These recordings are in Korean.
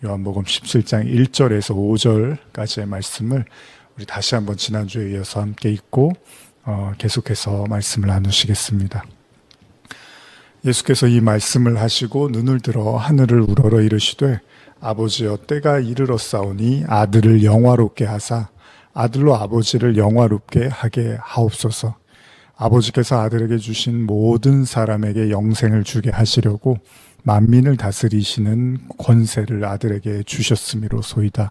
요한복음 17장 1절에서 5절까지의 말씀을 우리 다시 한번 지난주에 이어서 함께 읽고 계속해서 말씀을 나누시겠습니다. 예수께서 이 말씀을 하시고 눈을 들어 하늘을 우러러 이르시되 아버지여 때가 이르렀사오니 아들을 영화롭게 하사 아들로 아버지를 영화롭게 하게 하옵소서. 아버지께서 아들에게 주신 모든 사람에게 영생을 주게 하시려고 만민을 다스리시는 권세를 아들에게 주셨음이로소이다.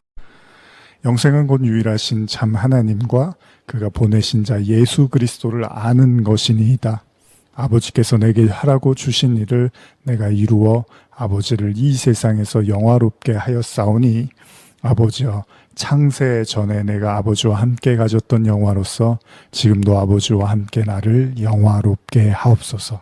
영생은 곧 유일하신 참 하나님과 그가 보내신 자 예수 그리스도를 아는 것이니이다. 아버지께서 내게 하라고 주신 일을 내가 이루어 아버지를 이 세상에서 영화롭게 하였사오니 아버지여 창세 전에 내가 아버지와 함께 가졌던 영화로서 지금도 아버지와 함께 나를 영화롭게 하옵소서.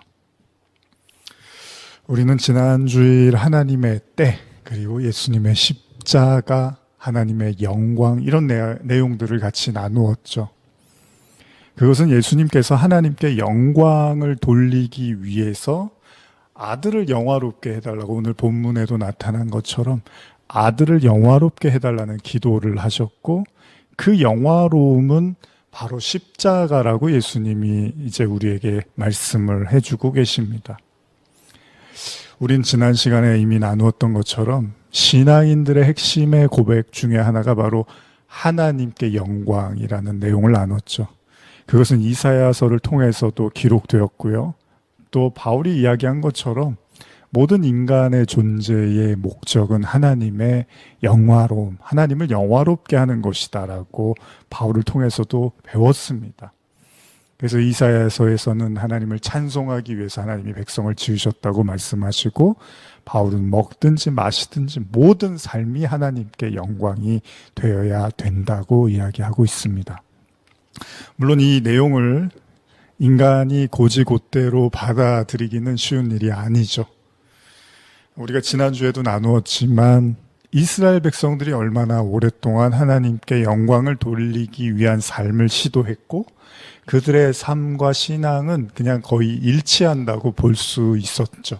우리는 지난 주일 하나님의 때 그리고 예수님의 십자가, 하나님의 영광 이런 내용들을 같이 나누었죠. 그것은 예수님께서 하나님께 영광을 돌리기 위해서 아들을 영화롭게 해달라고 오늘 본문에도 나타난 것처럼 아들을 영화롭게 해달라는 기도를 하셨고 그 영화로움은 바로 십자가라고 예수님이 이제 우리에게 말씀을 해주고 계십니다. 우린 지난 시간에 이미 나누었던 것처럼 신앙인들의 핵심의 고백 중에 하나가 바로 하나님께 영광이라는 내용을 나눴죠. 그것은 이사야서를 통해서도 기록되었고요. 또 바울이 이야기한 것처럼 모든 인간의 존재의 목적은 하나님의 영화로움, 하나님을 영화롭게 하는 것이다라고 바울을 통해서도 배웠습니다. 그래서 이사야서에서는 하나님을 찬송하기 위해서 하나님이 백성을 지으셨다고 말씀하시고 바울은 먹든지 마시든지 모든 삶이 하나님께 영광이 되어야 된다고 이야기하고 있습니다. 물론 이 내용을 인간이 곧이곧대로 받아들이기는 쉬운 일이 아니죠. 우리가 지난주에도 나누었지만 이스라엘 백성들이 얼마나 오랫동안 하나님께 영광을 돌리기 위한 삶을 시도했고 그들의 삶과 신앙은 그냥 거의 일치한다고 볼 수 있었죠.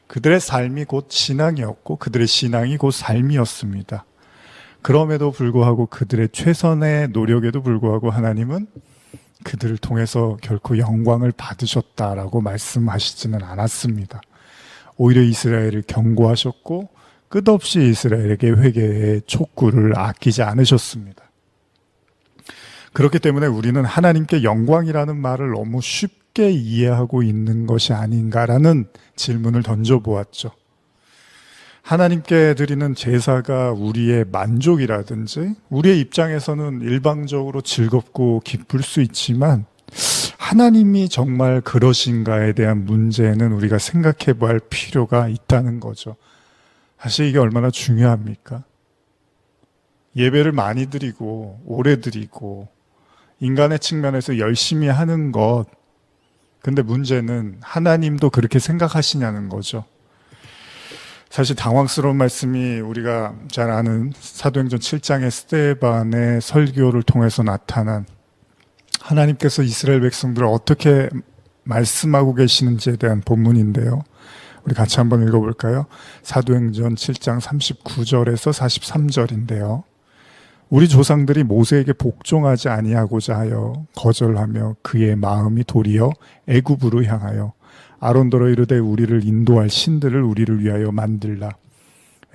그들의 삶이 곧 신앙이었고 그들의 신앙이 곧 삶이었습니다. 그럼에도 불구하고 그들의 최선의 노력에도 불구하고 하나님은 그들을 통해서 결코 영광을 받으셨다라고 말씀하시지는 않았습니다. 오히려 이스라엘을 경고하셨고 끝없이 이스라엘에게 회개의 촉구를 아끼지 않으셨습니다. 그렇기 때문에 우리는 하나님께 영광이라는 말을 너무 쉽게 이해하고 있는 것이 아닌가라는 질문을 던져보았죠. 하나님께 드리는 제사가 우리의 만족이라든지 우리의 입장에서는 일방적으로 즐겁고 기쁠 수 있지만 하나님이 정말 그러신가에 대한 문제는 우리가 생각해 봐야 할 필요가 있다는 거죠. 사실 이게 얼마나 중요합니까? 예배를 많이 드리고 오래 드리고 인간의 측면에서 열심히 하는 것, 근데 문제는 하나님도 그렇게 생각하시냐는 거죠. 사실 당황스러운 말씀이 우리가 잘 아는 사도행전 7장의 스데반의 설교를 통해서 나타난 하나님께서 이스라엘 백성들을 어떻게 말씀하고 계시는지에 대한 본문인데요. 우리 같이 한번 읽어볼까요? 사도행전 7장 39절에서 43절인데요. 우리 조상들이 모세에게 복종하지 아니하고자 하여 거절하며 그의 마음이 도리어 애굽으로 향하여 아론더러 이르되 우리를 인도할 신들을 우리를 위하여 만들라.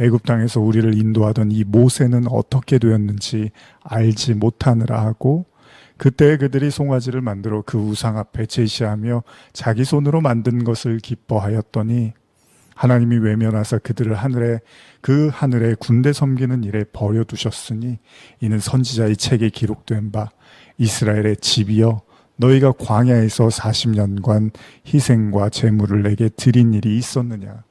애굽 땅에서 우리를 인도하던 이 모세는 어떻게 되었는지 알지 못하느라 하고 그때 그들이 송아지를 만들어 그 우상 앞에 제시하며 자기 손으로 만든 것을 기뻐하였더니 하나님이 외면하사 그들을 하늘에 군대 섬기는 일에 버려두셨으니 이는 선지자의 책에 기록된 바 이스라엘의 집이여 너희가 광야에서 40년간 희생과 제물을 내게 드린 일이 있었느냐.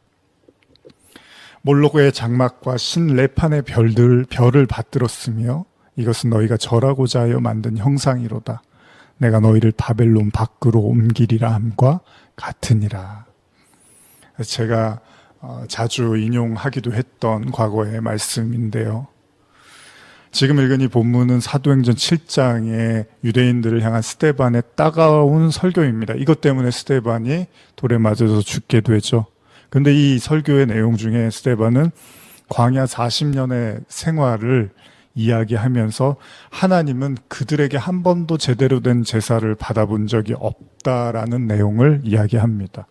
몰록의 장막과 신레판의 별을 받들었으며 이것은 너희가 절하고자 하여 만든 형상이로다. 내가 너희를 바벨론 밖으로 옮기리라 함과 같으니라. 제가 자주 인용하기도 했던 과거의 말씀인데요. 지금 읽은 이 본문은 사도행전 7장의 유대인들을 향한 스데반의 따가운 설교입니다. 이것 때문에 스데반이 돌에 맞아서 죽게 되죠. 그런데 이 설교의 내용 중에 스데반은 광야 40년의 생활을 이야기하면서 하나님은 그들에게 한 번도 제대로 된 제사를 받아본 적이 없다라는 내용을 이야기합니다.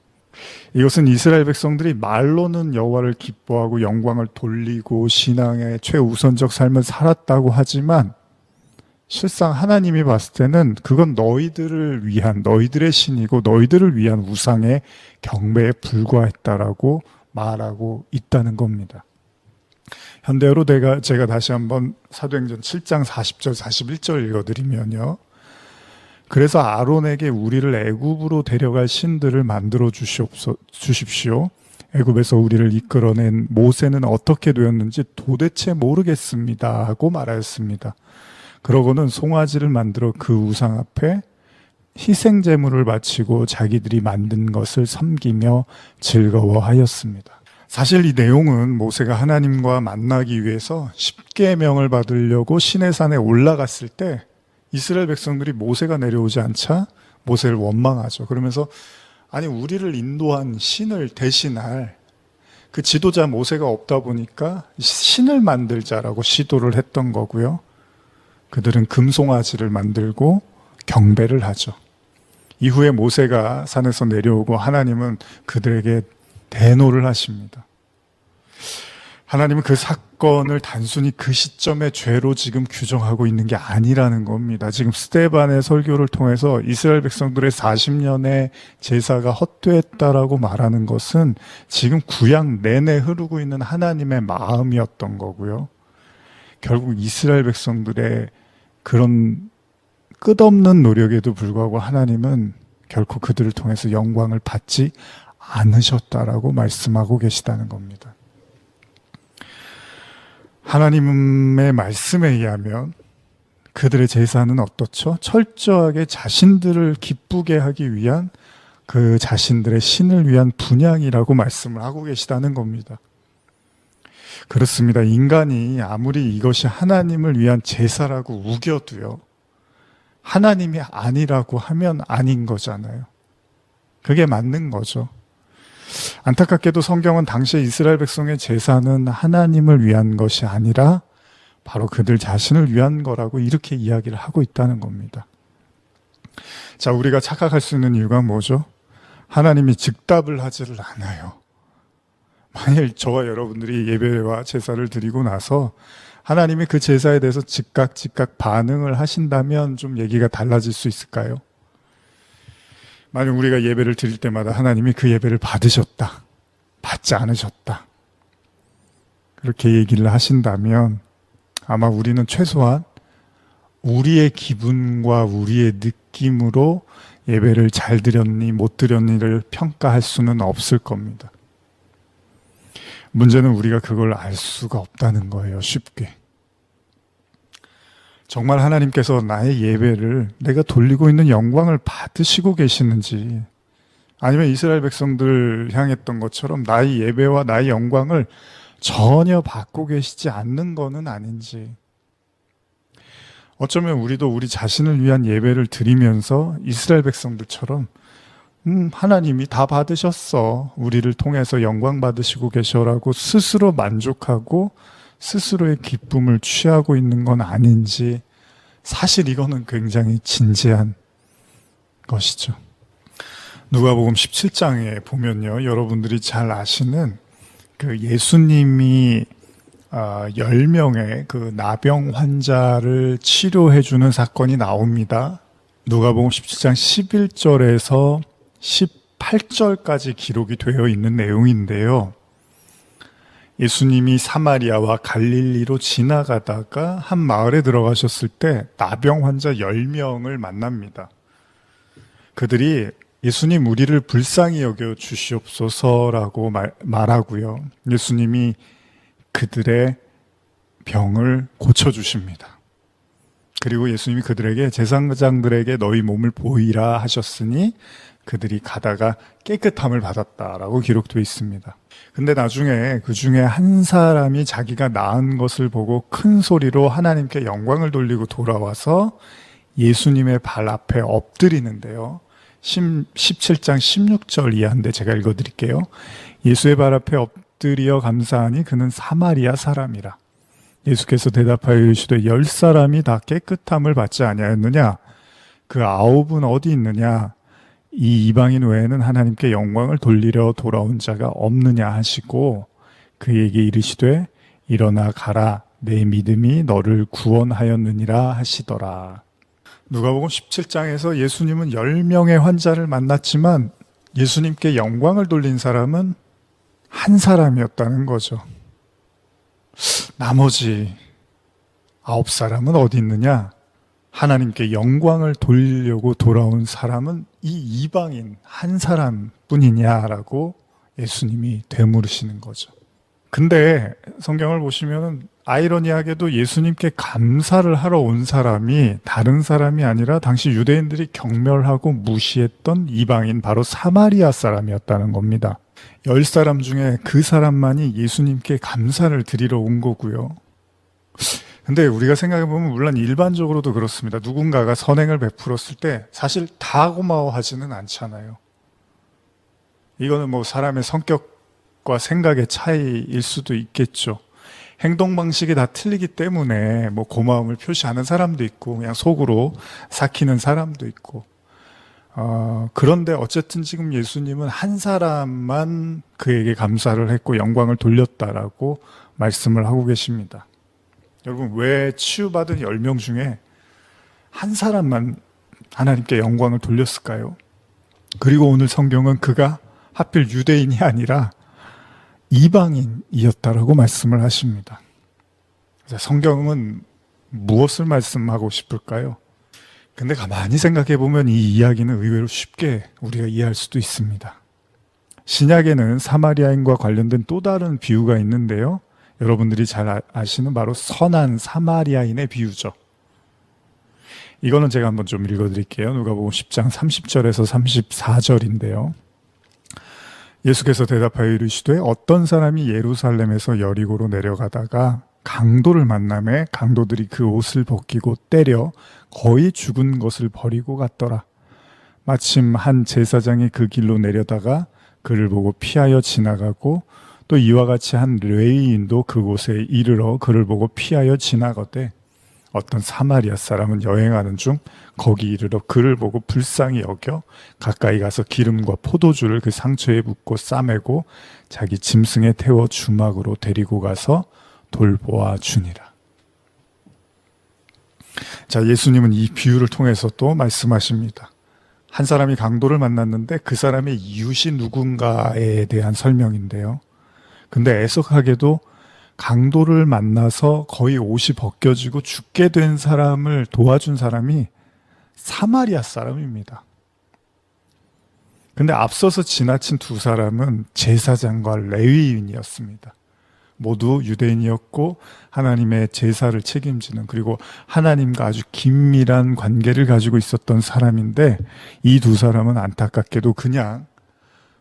이것은 이스라엘 백성들이 말로는 여호와를 기뻐하고 영광을 돌리고 신앙의 최우선적 삶을 살았다고 하지만 실상 하나님이 봤을 때는 그건 너희들을 위한, 너희들의 신이고 너희들을 위한 우상의 경배에 불과했다라고 말하고 있다는 겁니다. 현대어로 제가 다시 한번 사도행전 7장 40절 41절 읽어드리면요. 그래서 아론에게 우리를 애굽으로 데려갈 신들을 만들어 주십시오. 애굽에서 우리를 이끌어낸 모세는 어떻게 되었는지 도대체 모르겠습니다 하고 말하였습니다. 그러고는 송아지를 만들어 그 우상 앞에 희생 제물을 바치고 자기들이 만든 것을 섬기며 즐거워하였습니다. 사실 이 내용은 모세가 하나님과 만나기 위해서 십계명을 받으려고 시내산에 올라갔을 때 이스라엘 백성들이 모세가 내려오지 않자 모세를 원망하죠. 그러면서 아니 우리를 인도한 신을 대신할 그 지도자 모세가 없다 보니까 신을 만들자라고 시도를 했던 거고요. 그들은 금송아지를 만들고 경배를 하죠. 이후에 모세가 산에서 내려오고 하나님은 그들에게 대노를 하십니다. 하나님은 그 사건을 단순히 그 시점의 죄로 지금 규정하고 있는 게 아니라는 겁니다. 지금 스데반의 설교를 통해서 이스라엘 백성들의 40년의 제사가 헛되었다라고 말하는 것은 지금 구약 내내 흐르고 있는 하나님의 마음이었던 거고요. 결국 이스라엘 백성들의 그런 끝없는 노력에도 불구하고 하나님은 결코 그들을 통해서 영광을 받지 않으셨다라고 말씀하고 계시다는 겁니다. 하나님의 말씀에 의하면 그들의 제사는 어떻죠? 철저하게 자신들을 기쁘게 하기 위한 그 자신들의 신을 위한 분향이라고 말씀을 하고 계시다는 겁니다. 그렇습니다. 인간이 아무리 이것이 하나님을 위한 제사라고 우겨도요, 하나님이 아니라고 하면 아닌 거잖아요. 그게 맞는 거죠. 안타깝게도 성경은 당시 이스라엘 백성의 제사는 하나님을 위한 것이 아니라 바로 그들 자신을 위한 거라고 이렇게 이야기를 하고 있다는 겁니다. 자, 우리가 착각할 수 있는 이유가 뭐죠? 하나님이 즉답을 하지를 않아요. 만일 저와 여러분들이 예배와 제사를 드리고 나서 하나님이 그 제사에 대해서 즉각 반응을 하신다면 좀 얘기가 달라질 수 있을까요? 만약 우리가 예배를 드릴 때마다 하나님이 그 예배를 받으셨다, 받지 않으셨다, 그렇게 얘기를 하신다면 아마 우리는 최소한 우리의 기분과 우리의 느낌으로 예배를 잘 드렸니 못 드렸니를 평가할 수는 없을 겁니다. 문제는 우리가 그걸 알 수가 없다는 거예요. 쉽게. 정말 하나님께서 나의 예배를 내가 돌리고 있는 영광을 받으시고 계시는지, 아니면 이스라엘 백성들 향했던 것처럼 나의 예배와 나의 영광을 전혀 받고 계시지 않는 것은 아닌지, 어쩌면 우리도 우리 자신을 위한 예배를 드리면서 이스라엘 백성들처럼 하나님이 다 받으셨어, 우리를 통해서 영광 받으시고 계셔라고 스스로 만족하고 스스로의 기쁨을 취하고 있는 건 아닌지, 사실 이거는 굉장히 진지한 것이죠. 누가복음 17장에 보면요, 여러분들이 잘 아시는 그 예수님이 10명의 그 나병 환자를 치료해 주는 사건이 나옵니다. 누가복음 17장 11절에서 18절까지 기록이 되어 있는 내용인데요. 예수님이 사마리아와 갈릴리로 지나가다가 한 마을에 들어가셨을 때 나병 환자 10명을 만납니다. 그들이 예수님, 우리를 불쌍히 여겨 주시옵소서라고 말하고요. 예수님이 그들의 병을 고쳐주십니다. 그리고 예수님이 그들에게, 제사장들에게 너희 몸을 보이라 하셨으니 그들이 가다가 깨끗함을 받았다라고 기록되어 있습니다. 근데 나중에 그 중에 한 사람이 자기가 나은 것을 보고 큰 소리로 하나님께 영광을 돌리고 돌아와서 예수님의 발 앞에 엎드리는데요. 17장 16절 이하인데 제가 읽어드릴게요. 예수의 발 앞에 곁들이어 감사하니 그는 사마리아 사람이라. 예수께서 대답하여 이르시되 10사람이 다 깨끗함을 받지 아니하였느냐? 그 9은 어디 있느냐? 이 이방인 외에는 하나님께 영광을 돌리려 돌아온 자가 없느냐 하시고 그에게 이르시되 일어나 가라, 내 믿음이 너를 구원하였느니라 하시더라. 누가복음 17장에서 예수님은 10명의 환자를 만났지만 예수님께 영광을 돌린 사람은 한 사람이었다는 거죠. 나머지 9사람은 어디 있느냐? 하나님께 영광을 돌리려고 돌아온 사람은 이 이방인 한 사람뿐이냐라고 예수님이 되물으시는 거죠. 근데 성경을 보시면 아이러니하게도 예수님께 감사를 하러 온 사람이 다른 사람이 아니라 당시 유대인들이 경멸하고 무시했던 이방인, 바로 사마리아 사람이었다는 겁니다. 10사람 중에 그 사람만이 예수님께 감사를 드리러 온 거고요. 근데 우리가 생각해보면 물론 일반적으로도 그렇습니다. 누군가가 선행을 베풀었을 때 사실 다 고마워하지는 않잖아요. 이거는 뭐 사람의 성격과 생각의 차이일 수도 있겠죠. 행동 방식이 다 틀리기 때문에 뭐 고마움을 표시하는 사람도 있고 그냥 속으로 삭히는 사람도 있고 그런데 어쨌든 지금 예수님은 한 사람만 그에게 감사를 했고 영광을 돌렸다라고 말씀을 하고 계십니다. 여러분, 왜 치유받은 10명 중에 한 사람만 하나님께 영광을 돌렸을까요? 그리고 오늘 성경은 그가 하필 유대인이 아니라 이방인이었다라고 말씀을 하십니다. 성경은 무엇을 말씀하고 싶을까요? 근데 가만히 생각해 보면 이 이야기는 의외로 쉽게 우리가 이해할 수도 있습니다. 신약에는 사마리아인과 관련된 또 다른 비유가 있는데요. 여러분들이 잘 아시는 바로 선한 사마리아인의 비유죠. 이거는 제가 한번 좀 읽어드릴게요. 누가복음 10장 30절에서 34절인데요. 예수께서 대답하여 이르시되 어떤 사람이 예루살렘에서 여리고로 내려가다가 강도를 만나매 강도들이 그 옷을 벗기고 때려 거의 죽은 것을 버리고 갔더라. 마침 한 제사장이 그 길로 내려다가 그를 보고 피하여 지나가고 또 이와 같이 한 레위인도 그곳에 이르러 그를 보고 피하여 지나가되 어떤 사마리아 사람은 여행하는 중 거기 이르러 그를 보고 불쌍히 여겨 가까이 가서 기름과 포도주를 그 상처에 붓고 싸매고 자기 짐승에 태워 주막으로 데리고 가서 돌보아 주니라. 자, 예수님은 이 비유를 통해서 또 말씀하십니다. 한 사람이 강도를 만났는데 그 사람의 이웃이 누군가에 대한 설명인데요. 근데 애석하게도 강도를 만나서 거의 옷이 벗겨지고 죽게 된 사람을 도와준 사람이 사마리아 사람입니다. 근데 앞서서 지나친 두 사람은 제사장과 레위인이었습니다. 모두 유대인이었고 하나님의 제사를 책임지는, 그리고 하나님과 아주 긴밀한 관계를 가지고 있었던 사람인데 이 두 사람은 안타깝게도 그냥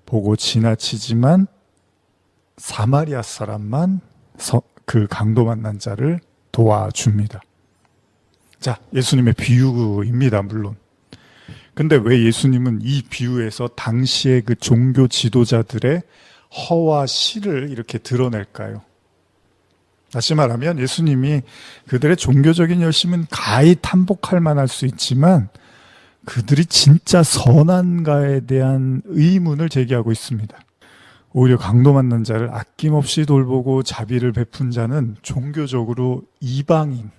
보고 지나치지만 사마리아 사람만 그 강도 만난 자를 도와줍니다. 자, 예수님의 비유입니다, 물론. 근데 왜 예수님은 이 비유에서 당시의 그 종교 지도자들의 허와 실을 이렇게 드러낼까요? 다시 말하면 예수님이 그들의 종교적인 열심은 가히 탐복할 만할 수 있지만 그들이 진짜 선한가에 대한 의문을 제기하고 있습니다. 오히려 강도 만난 자를 아낌없이 돌보고 자비를 베푼 자는 종교적으로 이방인,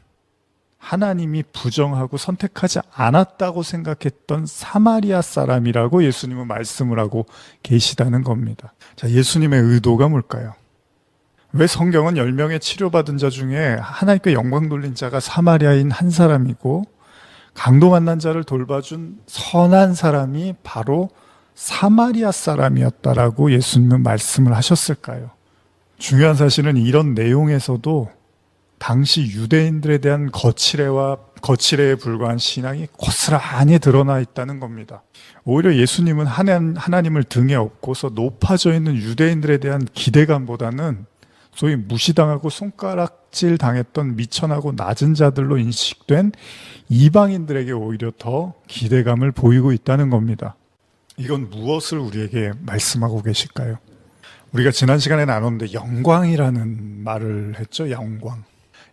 하나님이 부정하고 선택하지 않았다고 생각했던 사마리아 사람이라고 예수님은 말씀을 하고 계시다는 겁니다. 자, 예수님의 의도가 뭘까요? 왜 성경은 10명의 치료받은 자 중에 하나님께 영광 돌린 자가 사마리아인 한 사람이고 강도 만난 자를 돌봐준 선한 사람이 바로 사마리아 사람이었다라고 예수님은 말씀을 하셨을까요? 중요한 사실은 이런 내용에서도 당시 유대인들에 대한 거칠애에 불과한 신앙이 고스란히 드러나 있다는 겁니다. 오히려 예수님은 하나님을 등에 업고서 높아져 있는 유대인들에 대한 기대감보다는 소위 무시당하고 손가락질 당했던 미천하고 낮은 자들로 인식된 이방인들에게 오히려 더 기대감을 보이고 있다는 겁니다. 이건 무엇을 우리에게 말씀하고 계실까요? 우리가 지난 시간에 나눴는데 영광이라는 말을 했죠. 영광.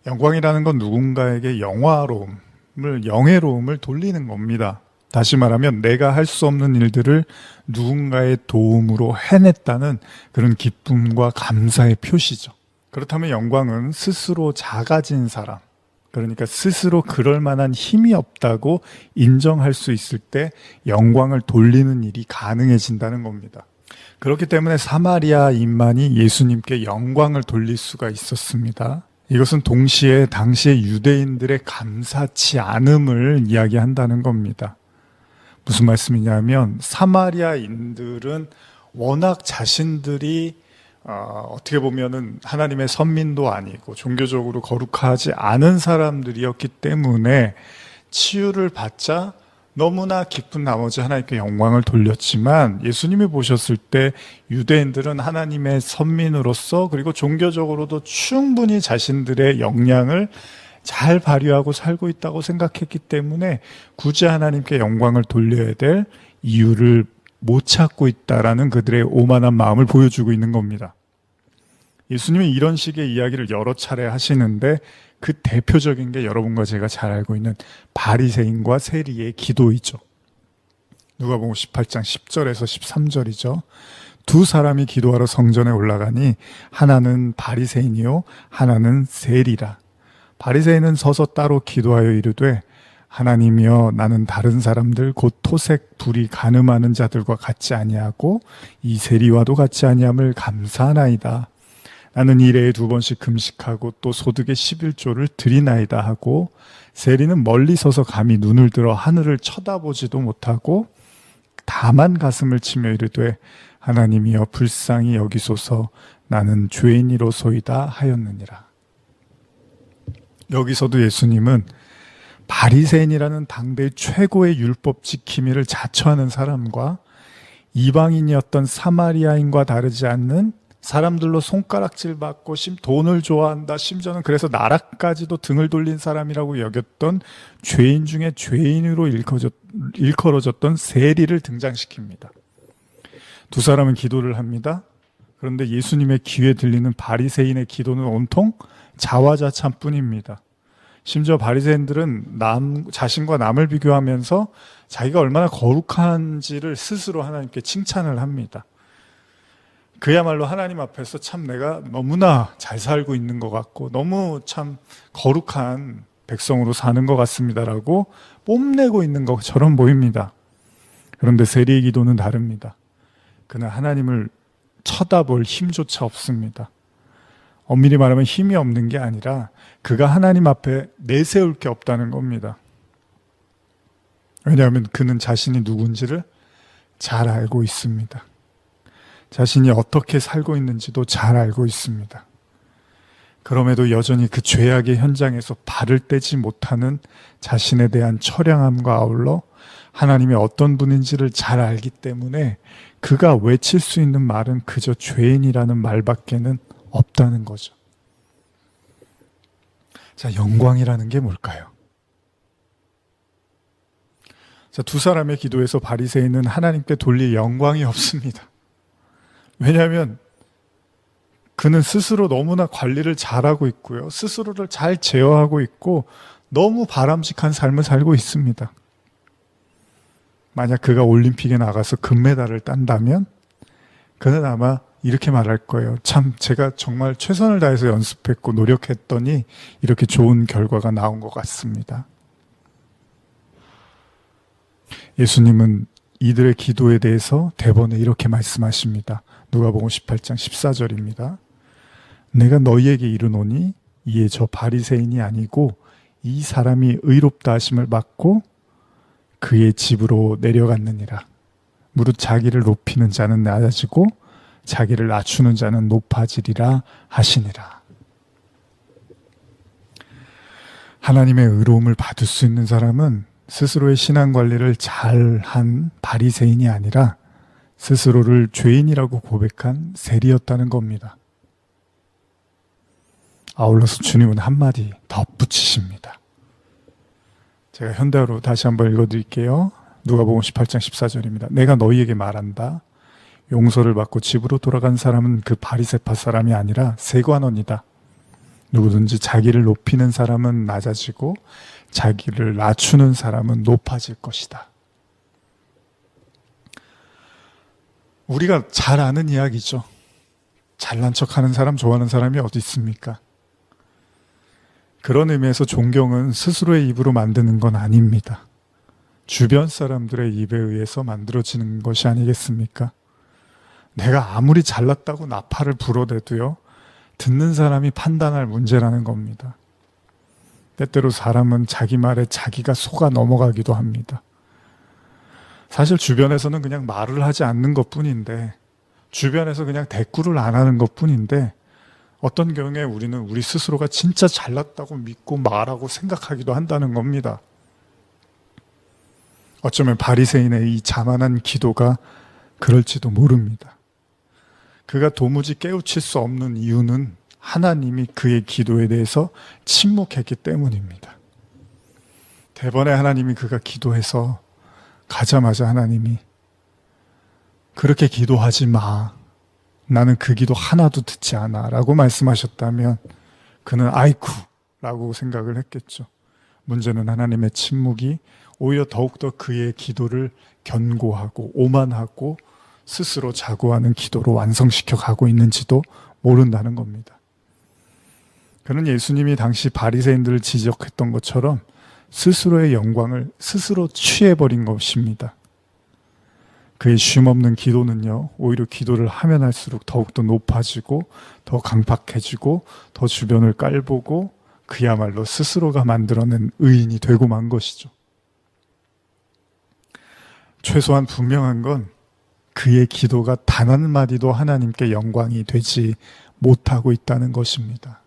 영광이라는 건 누군가에게 영예로움을 돌리는 겁니다. 다시 말하면 내가 할 수 없는 일들을 누군가의 도움으로 해냈다는 그런 기쁨과 감사의 표시죠. 그렇다면 영광은 스스로 작아진 사람, 그러니까 스스로 그럴 만한 힘이 없다고 인정할 수 있을 때 영광을 돌리는 일이 가능해진다는 겁니다. 그렇기 때문에 사마리아인만이 예수님께 영광을 돌릴 수가 있었습니다. 이것은 동시에 당시의 유대인들의 감사치 않음을 이야기한다는 겁니다. 무슨 말씀이냐면 사마리아인들은 워낙 자신들이 어떻게 보면은 하나님의 선민도 아니고 종교적으로 거룩하지 않은 사람들이었기 때문에 치유를 받자 너무나 기쁜 나머지 하나님께 영광을 돌렸지만, 예수님이 보셨을 때 유대인들은 하나님의 선민으로서 그리고 종교적으로도 충분히 자신들의 역량을 잘 발휘하고 살고 있다고 생각했기 때문에 굳이 하나님께 영광을 돌려야 될 이유를 못 찾고 있다라는 그들의 오만한 마음을 보여주고 있는 겁니다. 예수님이 이런 식의 이야기를 여러 차례 하시는데 그 대표적인 게 여러분과 제가 잘 알고 있는 바리새인과 세리의 기도이죠. 누가복음 18장 10절에서 13절이죠. 두 사람이 기도하러 성전에 올라가니 하나는 바리새인이요 하나는 세리라. 바리새인은 서서 따로 기도하여 이르되, 하나님이여, 나는 다른 사람들 곧 토색 불이 간음하는 자들과 같지 아니하고 이 세리와도 같지 아니함을 감사하나이다. 나는 일해에 2번씩 금식하고 또 소득의 11조를 드리나이다 하고, 세리는 멀리 서서 감히 눈을 들어 하늘을 쳐다보지도 못하고 다만 가슴을 치며 이르되, 하나님이여 불쌍히 여기소서, 나는 죄인이로소이다 하였느니라. 여기서도 예수님은 바리새인이라는 당대의 최고의 율법 지킴이를 자처하는 사람과 이방인이었던 사마리아인과 다르지 않는 사람들로 손가락질 받고 돈을 좋아한다, 심지어는 그래서 나라까지도 등을 돌린 사람이라고 여겼던 죄인 중에 죄인으로 일컬어졌던 세리를 등장시킵니다. 두 사람은 기도를 합니다. 그런데 예수님의 귀에 들리는 바리새인의 기도는 온통 자화자찬뿐입니다. 심지어 바리새인들은 자신과 남을 비교하면서 자기가 얼마나 거룩한지를 스스로 하나님께 칭찬을 합니다. 그야말로 하나님 앞에서 참 내가 너무나 잘 살고 있는 것 같고 너무 참 거룩한 백성으로 사는 것 같습니다라고 뽐내고 있는 것처럼 보입니다. 그런데 세리의 기도는 다릅니다. 그는 하나님을 쳐다볼 힘조차 없습니다. 엄밀히 말하면 힘이 없는 게 아니라 그가 하나님 앞에 내세울 게 없다는 겁니다. 왜냐하면 그는 자신이 누군지를 잘 알고 있습니다. 자신이 어떻게 살고 있는지도 잘 알고 있습니다. 그럼에도 여전히 그 죄악의 현장에서 발을 떼지 못하는 자신에 대한 처량함과 아울러 하나님이 어떤 분인지를 잘 알기 때문에 그가 외칠 수 있는 말은 그저 죄인이라는 말밖에는 없다는 거죠. 자, 영광이라는 게 뭘까요? 자, 두 사람의 기도에서 바리새인은 하나님께 돌릴 영광이 없습니다. 왜냐하면 그는 스스로 너무나 관리를 잘하고 있고요. 스스로를 잘 제어하고 있고 너무 바람직한 삶을 살고 있습니다. 만약 그가 올림픽에 나가서 금메달을 딴다면 그는 아마 이렇게 말할 거예요. 참 제가 정말 최선을 다해서 연습했고 노력했더니 이렇게 좋은 결과가 나온 것 같습니다. 예수님은 이들의 기도에 대해서 대번에 이렇게 말씀하십니다. 누가복음 18장 14절입니다. 내가 너희에게 이르노니 이에 저 바리새인이 아니고 이 사람이 의롭다 하심을 받고 그의 집으로 내려갔느니라. 무릇 자기를 높이는 자는 낮아지고 자기를 낮추는 자는 높아지리라 하시니라. 하나님의 의로움을 받을 수 있는 사람은 스스로의 신앙관리를 잘한 바리새인이 아니라 스스로를 죄인이라고 고백한 세리였다는 겁니다. 아울러서 주님은 한마디 덧붙이십니다. 제가 현대어로 다시 한번 읽어드릴게요. 누가복음 18장 14절입니다. 내가 너희에게 말한다. 용서를 받고 집으로 돌아간 사람은 그 바리새파 사람이 아니라 세관원이다. 누구든지 자기를 높이는 사람은 낮아지고 자기를 낮추는 사람은 높아질 것이다. 우리가 잘 아는 이야기죠. 잘난 척하는 사람, 좋아하는 사람이 어디 있습니까? 그런 의미에서 존경은 스스로의 입으로 만드는 건 아닙니다. 주변 사람들의 입에 의해서 만들어지는 것이 아니겠습니까? 내가 아무리 잘났다고 나팔을 불어대도요, 듣는 사람이 판단할 문제라는 겁니다. 때때로 사람은 자기 말에 자기가 속아 넘어가기도 합니다. 사실 주변에서는 그냥 말을 하지 않는 것뿐인데, 주변에서 그냥 대꾸를 안 하는 것뿐인데, 어떤 경우에 우리는 우리 스스로가 진짜 잘났다고 믿고 말하고 생각하기도 한다는 겁니다. 어쩌면 바리새인의 이 자만한 기도가 그럴지도 모릅니다. 그가 도무지 깨우칠 수 없는 이유는 하나님이 그의 기도에 대해서 침묵했기 때문입니다. 대번에 하나님이 그가 기도해서 가자마자 하나님이 그렇게 기도하지 마. 나는 그 기도 하나도 듣지 않아. 라고 말씀하셨다면 그는 아이쿠 라고 생각을 했겠죠. 문제는 하나님의 침묵이 오히려 더욱더 그의 기도를 견고하고 오만하고 스스로 자고하는 기도로 완성시켜 가고 있는지도 모른다는 겁니다. 그는 예수님이 당시 바리새인들을 지적했던 것처럼 스스로의 영광을 스스로 취해버린 것입니다. 그의 쉼없는 기도는요, 오히려 기도를 하면 할수록 더욱더 높아지고 더 강팍해지고 더 주변을 깔보고 그야말로 스스로가 만들어낸 의인이 되고 만 것이죠. 최소한 분명한 건 그의 기도가 단 한마디도 하나님께 영광이 되지 못하고 있다는 것입니다.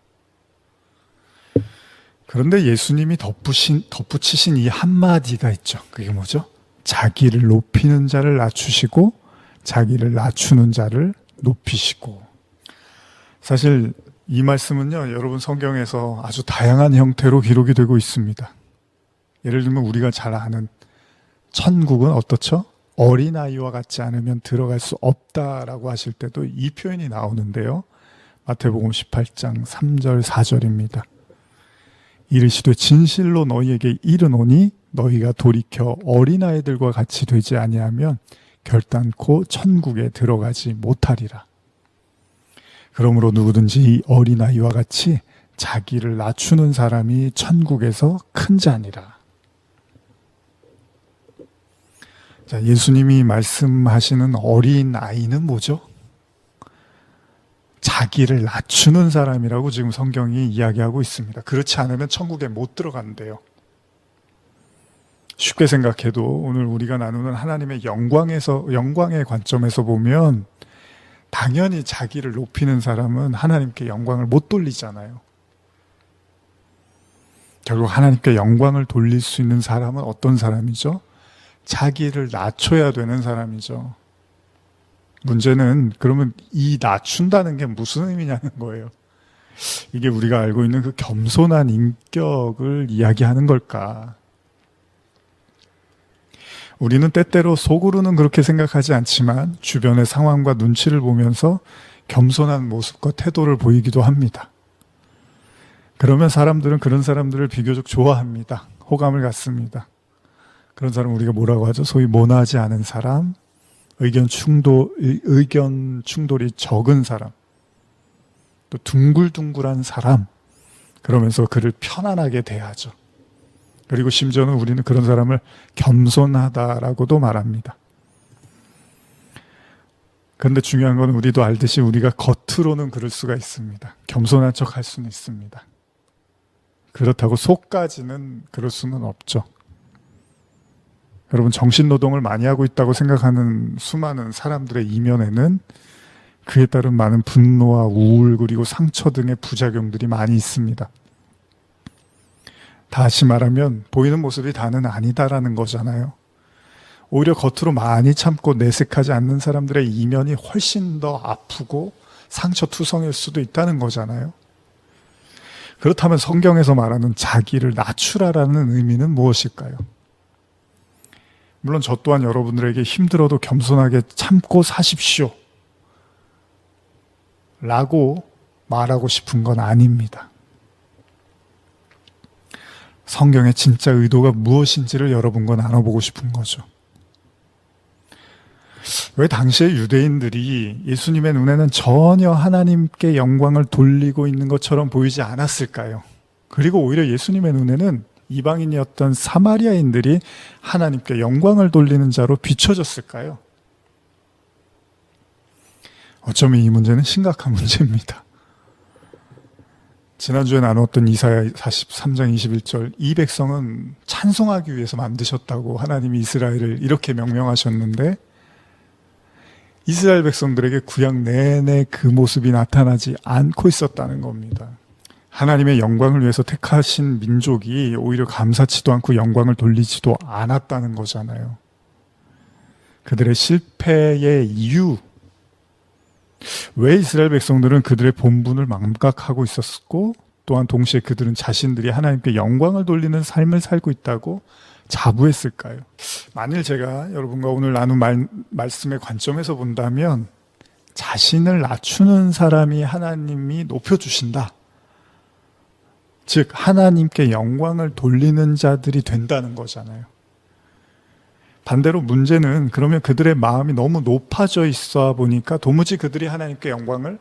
그런데 예수님이 덧붙이신 이 한마디가 있죠. 그게 뭐죠? 자기를 높이는 자를 낮추시고 자기를 낮추는 자를 높이시고. 사실 이 말씀은요, 여러분 성경에서 아주 다양한 형태로 기록이 되고 있습니다. 예를 들면 우리가 잘 아는 천국은 어떻죠? 어린아이와 같지 않으면 들어갈 수 없다라고 하실 때도 이 표현이 나오는데요. 마태복음 18장 3절 4절입니다. 이르시되 진실로 너희에게 이르노니 너희가 돌이켜 어린아이들과 같이 되지 아니하면 결단코 천국에 들어가지 못하리라. 그러므로 누구든지 이 어린아이와 같이 자기를 낮추는 사람이 천국에서 큰 자니라. 자, 예수님이 말씀하시는 어린아이는 뭐죠? 자기를 낮추는 사람이라고 지금 성경이 이야기하고 있습니다. 그렇지 않으면 천국에 못 들어간대요. 쉽게 생각해도 오늘 우리가 나누는 하나님의 영광의 관점에서 보면 당연히 자기를 높이는 사람은 하나님께 영광을 못 돌리잖아요. 결국 하나님께 영광을 돌릴 수 있는 사람은 어떤 사람이죠? 자기를 낮춰야 되는 사람이죠. 문제는 그러면 이 낮춘다는 게 무슨 의미냐는 거예요. 이게 우리가 알고 있는 그 겸손한 인격을 이야기하는 걸까? 우리는 때때로 속으로는 그렇게 생각하지 않지만 주변의 상황과 눈치를 보면서 겸손한 모습과 태도를 보이기도 합니다. 그러면 사람들은 그런 사람들을 비교적 좋아합니다. 호감을 갖습니다. 그런 사람 우리가 뭐라고 하죠? 소위 모나지 않은 사람, 의견 충돌이 적은 사람, 또 둥글둥글한 사람, 그러면서 그를 편안하게 대하죠. 그리고 심지어는 우리는 그런 사람을 겸손하다라고도 말합니다. 그런데 중요한 건 우리도 알듯이 우리가 겉으로는 그럴 수가 있습니다. 겸손한 척 할 수는 있습니다. 그렇다고 속까지는 그럴 수는 없죠. 여러분, 정신노동을 많이 하고 있다고 생각하는 수많은 사람들의 이면에는 그에 따른 많은 분노와 우울 그리고 상처 등의 부작용들이 많이 있습니다. 다시 말하면 보이는 모습이 다는 아니다라는 거잖아요. 오히려 겉으로 많이 참고 내색하지 않는 사람들의 이면이 훨씬 더 아프고 상처투성일 수도 있다는 거잖아요. 그렇다면 성경에서 말하는 자기를 낮추라라는 의미는 무엇일까요? 물론 저 또한 여러분들에게 힘들어도 겸손하게 참고 사십시오 라고 말하고 싶은 건 아닙니다. 성경의 진짜 의도가 무엇인지를 여러분과 나눠보고 싶은 거죠. 왜 당시의 유대인들이 예수님의 눈에는 전혀 하나님께 영광을 돌리고 있는 것처럼 보이지 않았을까요? 그리고 오히려 예수님의 눈에는 이방인이었던 사마리아인들이 하나님께 영광을 돌리는 자로 비춰졌을까요? 어쩌면 이 문제는 심각한 문제입니다. 지난주에 나눴던 이사야 43장 21절, 이 백성은 찬송하기 위해서 만드셨다고 하나님이 이스라엘을 이렇게 명명하셨는데 이스라엘 백성들에게 구약 내내 그 모습이 나타나지 않고 있었다는 겁니다. 하나님의 영광을 위해서 택하신 민족이 오히려 감사치도 않고 영광을 돌리지도 않았다는 거잖아요. 그들의 실패의 이유, 왜 이스라엘 백성들은 그들의 본분을 망각하고 있었고 또한 동시에 그들은 자신들이 하나님께 영광을 돌리는 삶을 살고 있다고 자부했을까요? 만일 제가 여러분과 오늘 나눈 말씀의 관점에서 본다면 자신을 낮추는 사람이 하나님이 높여주신다. 즉 하나님께 영광을 돌리는 자들이 된다는 거잖아요. 반대로 문제는 그러면 그들의 마음이 너무 높아져 있어 보니까 도무지 그들이 하나님께 영광을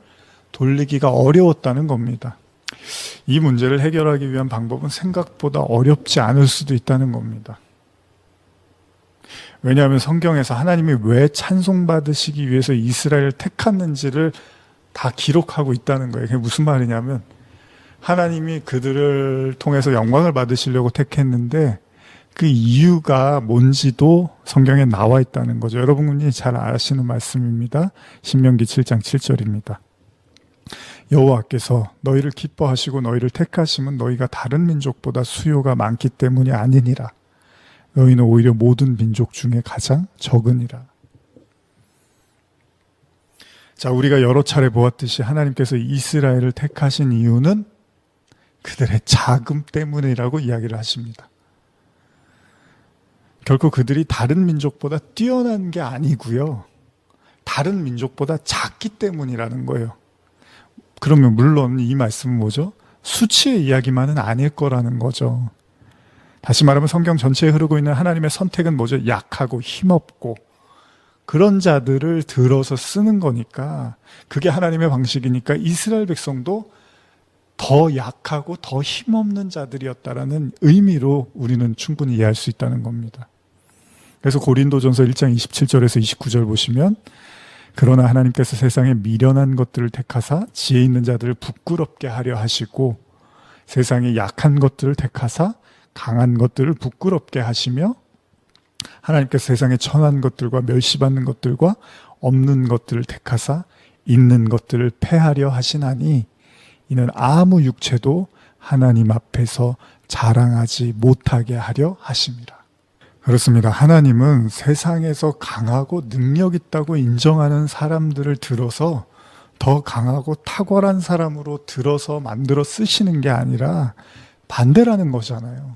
돌리기가 어려웠다는 겁니다. 이 문제를 해결하기 위한 방법은 생각보다 어렵지 않을 수도 있다는 겁니다. 왜냐하면 성경에서 하나님이 왜 찬송받으시기 위해서 이스라엘을 택했는지를 다 기록하고 있다는 거예요. 그게 무슨 말이냐면 하나님이 그들을 통해서 영광을 받으시려고 택했는데 그 이유가 뭔지도 성경에 나와 있다는 거죠. 여러분이 잘 아시는 말씀입니다. 신명기 7장 7절입니다. 여호와께서 너희를 기뻐하시고 너희를 택하심은 너희가 다른 민족보다 수요가 많기 때문이 아니니라. 너희는 오히려 모든 민족 중에 가장 적으니라. 자, 우리가 여러 차례 보았듯이 하나님께서 이스라엘을 택하신 이유는 그들의 자금 때문이라고 이야기를 하십니다. 결코 그들이 다른 민족보다 뛰어난 게 아니고요. 다른 민족보다 작기 때문이라는 거예요. 그러면 물론 이 말씀은 뭐죠? 수치의 이야기만은 아닐 거라는 거죠. 다시 말하면 성경 전체에 흐르고 있는 하나님의 선택은 뭐죠? 약하고 힘없고 그런 자들을 들어서 쓰는 거니까 그게 하나님의 방식이니까 이스라엘 백성도 더 약하고 더 힘없는 자들이었다라는 의미로 우리는 충분히 이해할 수 있다는 겁니다. 그래서 고린도전서 1장 27절에서 29절 보시면 그러나 하나님께서 세상에 미련한 것들을 택하사 지혜 있는 자들을 부끄럽게 하려 하시고 세상에 약한 것들을 택하사 강한 것들을 부끄럽게 하시며 하나님께서 세상에 천한 것들과 멸시받는 것들과 없는 것들을 택하사 있는 것들을 패하려 하시나니 이는 아무 육체도 하나님 앞에서 자랑하지 못하게 하려 하심이라. 그렇습니다. 하나님은 세상에서 강하고 능력 있다고 인정하는 사람들을 들어서 더 강하고 탁월한 사람으로 들어서 만들어 쓰시는 게 아니라 반대라는 거잖아요.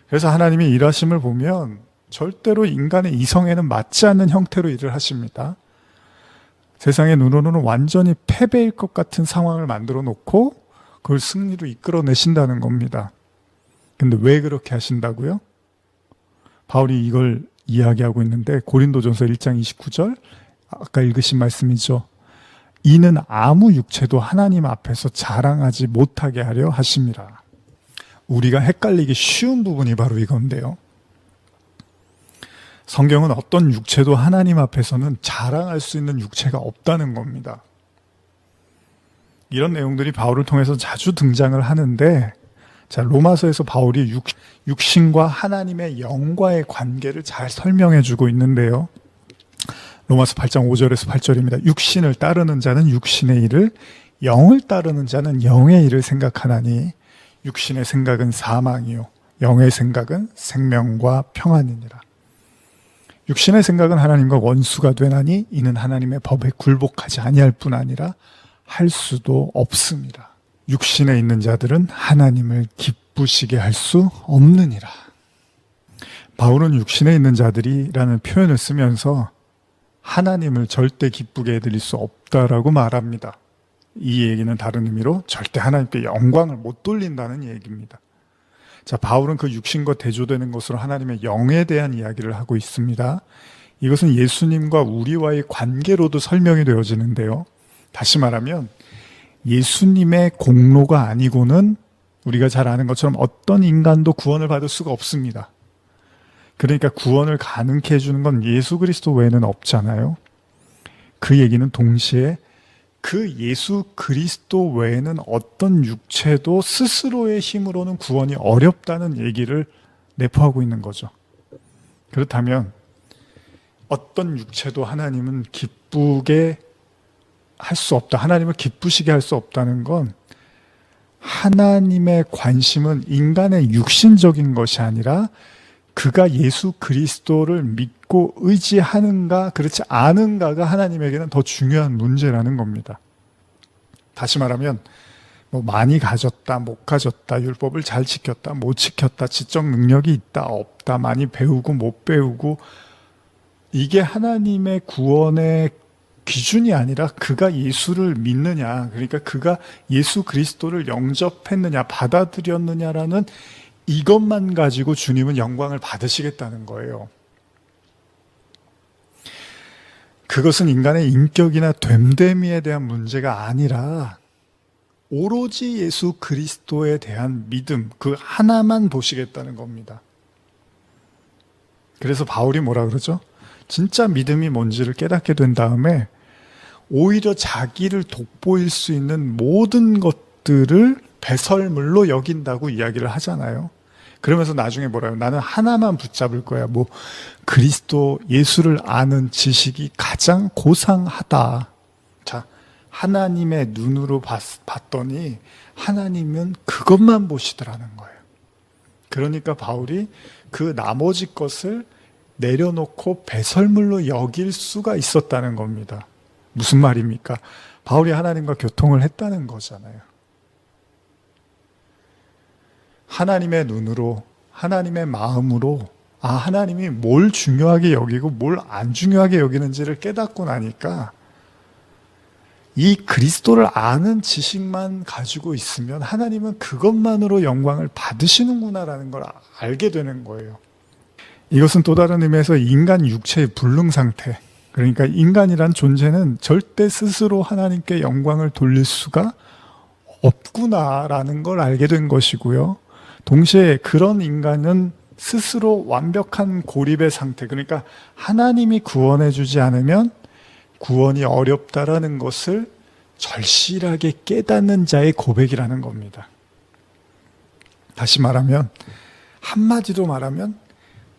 그래서 하나님이 일하심을 보면 절대로 인간의 이성에는 맞지 않는 형태로 일을 하십니다. 세상의 눈으로는 완전히 패배일 것 같은 상황을 만들어 놓고 그걸 승리로 이끌어내신다는 겁니다. 근데 왜 그렇게 하신다고요? 바울이 이걸 이야기하고 있는데 고린도전서 1장 29절 아까 읽으신 말씀이죠. 이는 아무 육체도 하나님 앞에서 자랑하지 못하게 하려 하심이라. 우리가 헷갈리기 쉬운 부분이 바로 이건데요. 성경은 어떤 육체도 하나님 앞에서는 자랑할 수 있는 육체가 없다는 겁니다. 이런 내용들이 바울을 통해서 자주 등장을 하는데 자, 로마서에서 바울이 육신과 하나님의 영과의 관계를 잘 설명해 주고 있는데요. 로마서 8장 5절에서 8절입니다. 육신을 따르는 자는 육신의 일을, 영을 따르는 자는 영의 일을 생각하나니 육신의 생각은 사망이요 영의 생각은 생명과 평안이니라. 육신의 생각은 하나님과 원수가 되나니 이는 하나님의 법에 굴복하지 아니할 뿐 아니라 할 수도 없습니다. 육신에 있는 자들은 하나님을 기쁘시게 할 수 없느니라. 바울은 육신에 있는 자들이라는 표현을 쓰면서 하나님을 절대 기쁘게 해드릴 수 없다라고 말합니다. 이 얘기는 다른 의미로 절대 하나님께 영광을 못 돌린다는 얘기입니다. 자, 바울은 그 육신과 대조되는 것으로 하나님의 영에 대한 이야기를 하고 있습니다. 이것은 예수님과 우리와의 관계로도 설명이 되어지는데요. 다시 말하면 예수님의 공로가 아니고는 우리가 잘 아는 것처럼 어떤 인간도 구원을 받을 수가 없습니다. 그러니까 구원을 가능케 해주는 건 예수 그리스도 외에는 없잖아요. 그 얘기는 동시에 그 예수 그리스도 외에는 어떤 육체도 스스로의 힘으로는 구원이 어렵다는 얘기를 내포하고 있는 거죠. 그렇다면 어떤 육체도 하나님은 기쁘게 할 수 없다. 하나님을 기쁘시게 할 수 없다는 건 하나님의 관심은 인간의 육신적인 것이 아니라 그가 예수 그리스도를 믿고 의지하는가 그렇지 않은가가 하나님에게는 더 중요한 문제라는 겁니다. 다시 말하면 뭐 많이 가졌다 못 가졌다, 율법을 잘 지켰다 못 지켰다, 지적 능력이 있다 없다, 많이 배우고 못 배우고, 이게 하나님의 구원의 기준이 아니라 그가 예수를 믿느냐, 그러니까 그가 예수 그리스도를 영접했느냐 받아들였느냐라는 이것만 가지고 주님은 영광을 받으시겠다는 거예요. 그것은 인간의 인격이나 됨됨이에 대한 문제가 아니라 오로지 예수 그리스도에 대한 믿음, 그 하나만 보시겠다는 겁니다. 그래서 바울이 뭐라 그러죠? 진짜 믿음이 뭔지를 깨닫게 된 다음에 오히려 자기를 돋보일 수 있는 모든 것들을 배설물로 여긴다고 이야기를 하잖아요. 그러면서 나중에 뭐라요? 나는 하나만 붙잡을 거야. 뭐 그리스도 예수를 아는 지식이 가장 고상하다. 자, 하나님의 눈으로 봤더니 하나님은 그것만 보시더라는 거예요. 그러니까 바울이 그 나머지 것을 내려놓고 배설물로 여길 수가 있었다는 겁니다. 무슨 말입니까? 바울이 하나님과 교통을 했다는 거잖아요. 하나님의 눈으로, 하나님의 마음으로 하나님이 뭘 중요하게 여기고 뭘 안 중요하게 여기는지를 깨닫고 나니까 이 그리스도를 아는 지식만 가지고 있으면 하나님은 그것만으로 영광을 받으시는구나라는 걸 알게 되는 거예요. 이것은 또 다른 의미에서 인간 육체의 불능 상태, 그러니까 인간이란 존재는 절대 스스로 하나님께 영광을 돌릴 수가 없구나라는 걸 알게 된 것이고요. 동시에 그런 인간은 스스로 완벽한 고립의 상태, 그러니까 하나님이 구원해 주지 않으면 구원이 어렵다라는 것을 절실하게 깨닫는 자의 고백이라는 겁니다. 다시 말하면, 한마디로 말하면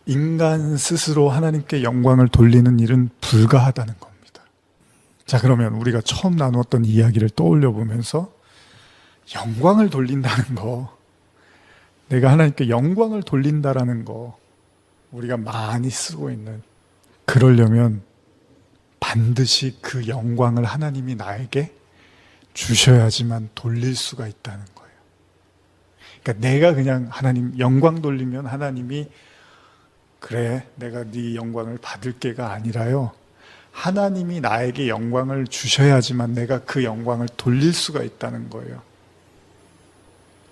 인간 스스로 하나님께 영광을 돌리는 일은 불가하다는 겁니다. 자, 그러면 우리가 처음 나누었던 이야기를 떠올려 보면서 영광을 돌린다는 거, 내가 하나님께 영광을 돌린다라는 거, 우리가 많이 쓰고 있는, 그러려면 반드시 그 영광을 하나님이 나에게 주셔야지만 돌릴 수가 있다는 거예요. 그러니까 내가 그냥 하나님 영광 돌리면 하나님이 그래 내가 네 영광을 받을게가 아니라요, 하나님이 나에게 영광을 주셔야지만 내가 그 영광을 돌릴 수가 있다는 거예요.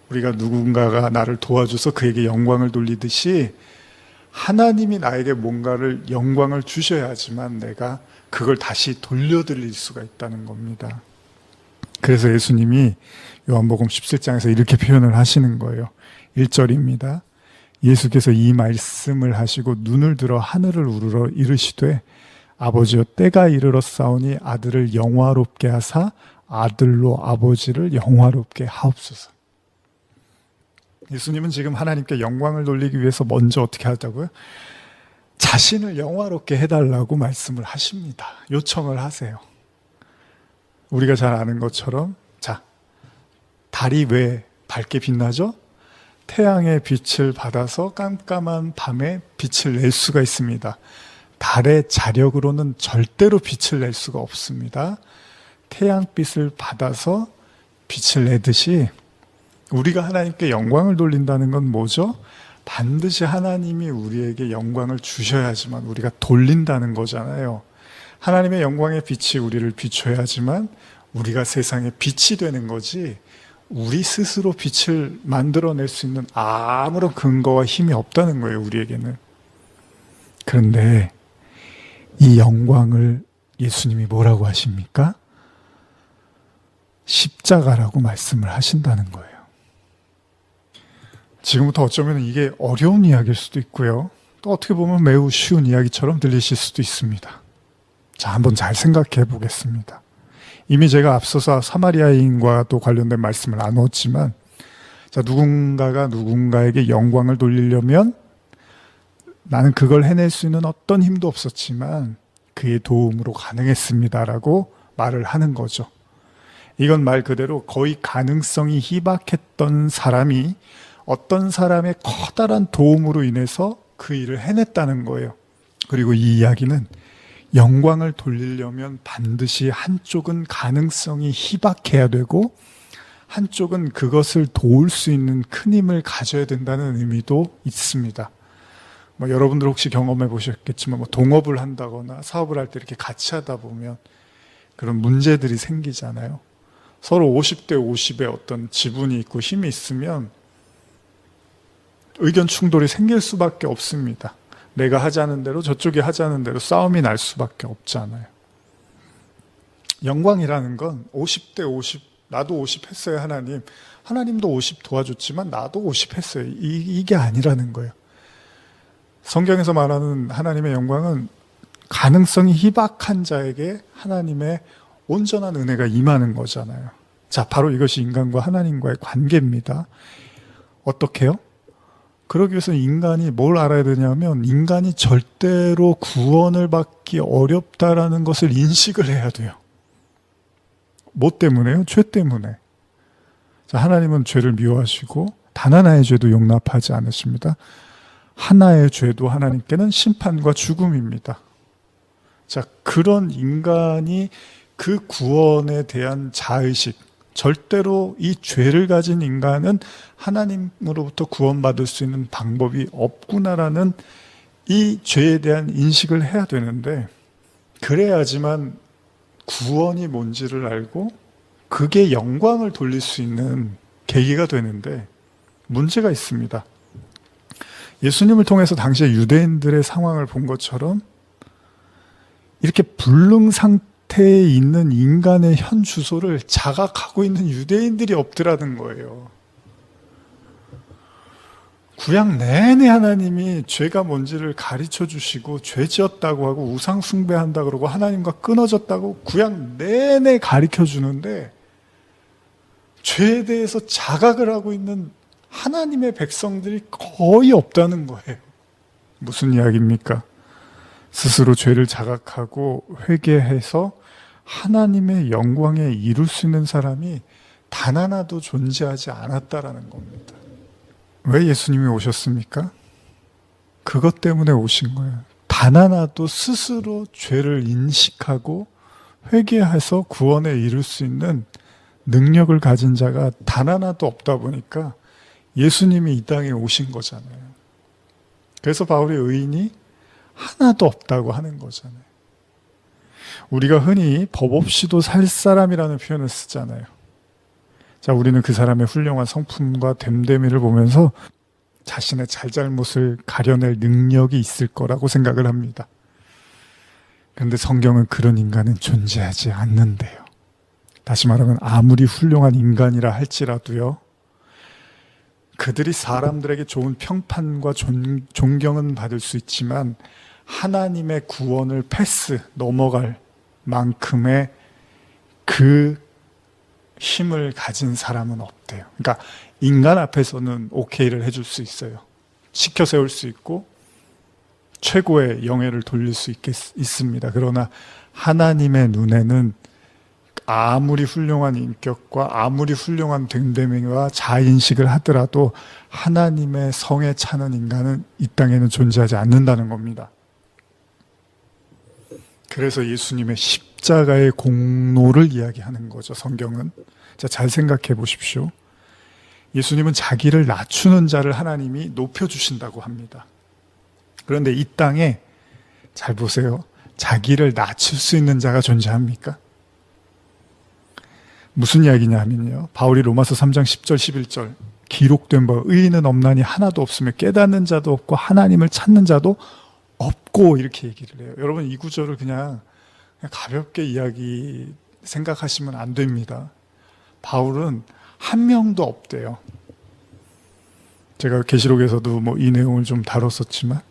우리가 누군가가 나를 도와줘서 그에게 영광을 돌리듯이 하나님이 나에게 뭔가를 영광을 주셔야지만 내가 그걸 다시 돌려드릴 수가 있다는 겁니다. 그래서 예수님이 요한복음 17장에서 이렇게 표현을 하시는 거예요. 1절입니다. 예수께서 이 말씀을 하시고 눈을 들어 하늘을 우러러 이르시되 아버지여 때가 이르렀사오니 아들을 영화롭게 하사 아들로 아버지를 영화롭게 하옵소서. 예수님은 지금 하나님께 영광을 돌리기 위해서 먼저 어떻게 하자고요? 자신을 영화롭게 해달라고 말씀을 하십니다. 요청을 하세요. 우리가 잘 아는 것처럼, 자, 달이 왜 밝게 빛나죠? 태양의 빛을 받아서 깜깜한 밤에 빛을 낼 수가 있습니다. 달의 자력으로는 절대로 빛을 낼 수가 없습니다. 태양빛을 받아서 빛을 내듯이 우리가 하나님께 영광을 돌린다는 건 뭐죠? 반드시 하나님이 우리에게 영광을 주셔야지만 우리가 돌린다는 거잖아요. 하나님의 영광의 빛이 우리를 비춰야지만 우리가 세상에 빛이 되는 거지, 우리 스스로 빛을 만들어낼 수 있는 아무런 근거와 힘이 없다는 거예요, 우리에게는. 그런데 이 영광을 예수님이 뭐라고 하십니까? 십자가라고 말씀을 하신다는 거예요. 지금부터 어쩌면 이게 어려운 이야기일 수도 있고요. 또 어떻게 보면 매우 쉬운 이야기처럼 들리실 수도 있습니다. 자, 한번 잘 생각해 보겠습니다. 이미 제가 앞서서 사마리아인과도 관련된 말씀을 나눴지만, 자, 누군가가 누군가에게 영광을 돌리려면 나는 그걸 해낼 수 있는 어떤 힘도 없었지만 그의 도움으로 가능했습니다라고 말을 하는 거죠. 이건 말 그대로 거의 가능성이 희박했던 사람이 어떤 사람의 커다란 도움으로 인해서 그 일을 해냈다는 거예요. 그리고 이 이야기는 영광을 돌리려면 반드시 한쪽은 가능성이 희박해야 되고 한쪽은 그것을 도울 수 있는 큰 힘을 가져야 된다는 의미도 있습니다. 여러분들 혹시 경험해 보셨겠지만 동업을 한다거나 사업을 할 때 이렇게 같이 하다 보면 그런 문제들이 생기잖아요. 서로 50대 50의 어떤 지분이 있고 힘이 있으면 의견 충돌이 생길 수밖에 없습니다. 내가 하자는 대로 저쪽이 하자는 대로 싸움이 날 수밖에 없잖아요. 영광이라는 건 50대 50, 나도 50 했어요, 하나님. 하나님도 50 도와줬지만 나도 50 했어요. 이게 아니라는 거예요. 성경에서 말하는 하나님의 영광은 가능성이 희박한 자에게 하나님의 온전한 은혜가 임하는 거잖아요. 자, 바로 이것이 인간과 하나님과의 관계입니다. 어떻게요? 그러기 위해서 인간이 뭘 알아야 되냐면 인간이 절대로 구원을 받기 어렵다라는 것을 인식을 해야 돼요. 뭐 때문에요? 죄 때문에. 자, 하나님은 죄를 미워하시고 단 하나의 죄도 용납하지 않으십니다. 하나의 죄도 하나님께는 심판과 죽음입니다. 자, 그런 인간이 그 구원에 대한 자의식, 절대로 이 죄를 가진 인간은 하나님으로부터 구원받을 수 있는 방법이 없구나라는 이 죄에 대한 인식을 해야 되는데, 그래야지만 구원이 뭔지를 알고 그게 영광을 돌릴 수 있는 계기가 되는데 문제가 있습니다. 예수님을 통해서 당시에 유대인들의 상황을 본 것처럼 이렇게 불능 상태에 있는 인간의 현 주소를 자각하고 있는 유대인들이 없더라는 거예요. 구약 내내 하나님이 죄가 뭔지를 가르쳐 주시고 죄 지었다고 하고 우상 숭배한다 그러고 하나님과 끊어졌다고 구약 내내 가르쳐 주는데 죄에 대해서 자각을 하고 있는 하나님의 백성들이 거의 없다는 거예요. 무슨 이야기입니까? 스스로 죄를 자각하고 회개해서 하나님의 영광에 이룰 수 있는 사람이 단 하나도 존재하지 않았다라는 겁니다. 왜 예수님이 오셨습니까? 그것 때문에 오신 거예요. 단 하나도 스스로 죄를 인식하고 회개해서 구원에 이룰 수 있는 능력을 가진 자가 단 하나도 없다 보니까 예수님이 이 땅에 오신 거잖아요. 그래서 바울의 의인이 하나도 없다고 하는 거잖아요. 우리가 흔히 법 없이도 살 사람이라는 표현을 쓰잖아요. 자, 우리는 그 사람의 훌륭한 성품과 됨됨이를 보면서 자신의 잘잘못을 가려낼 능력이 있을 거라고 생각을 합니다. 그런데 성경은 그런 인간은 존재하지 않는데요. 다시 말하면 아무리 훌륭한 인간이라 할지라도요, 그들이 사람들에게 좋은 평판과 존경은 받을 수 있지만 하나님의 구원을 넘어갈 만큼의 그 힘을 가진 사람은 없대요. 그러니까 인간 앞에서는 오케이를 해줄 수 있어요. 지켜 세울 수 있고 최고의 영예를 돌릴 수 있습니다. 그러나 하나님의 눈에는 아무리 훌륭한 인격과 아무리 훌륭한 됨됨이와 자인식을 하더라도 하나님의 성에 차는 인간은 이 땅에는 존재하지 않는다는 겁니다. 그래서 예수님의 십자가의 공로를 이야기하는 거죠, 성경은. 자, 잘 생각해 보십시오. 예수님은 자기를 낮추는 자를 하나님이 높여주신다고 합니다. 그런데 이 땅에 잘 보세요. 자기를 낮출 수 있는 자가 존재합니까? 무슨 이야기냐면요. 바울이 로마서 3장 10절 11절 기록된 바 의인은 없나니 하나도 없으며 깨닫는 자도 없고 하나님을 찾는 자도 없고 이렇게 얘기를 해요. 여러분 이 구절을 그냥 가볍게 생각하시면 안 됩니다. 바울은 한 명도 없대요. 제가 계시록에서도 이 내용을 좀 다뤘었지만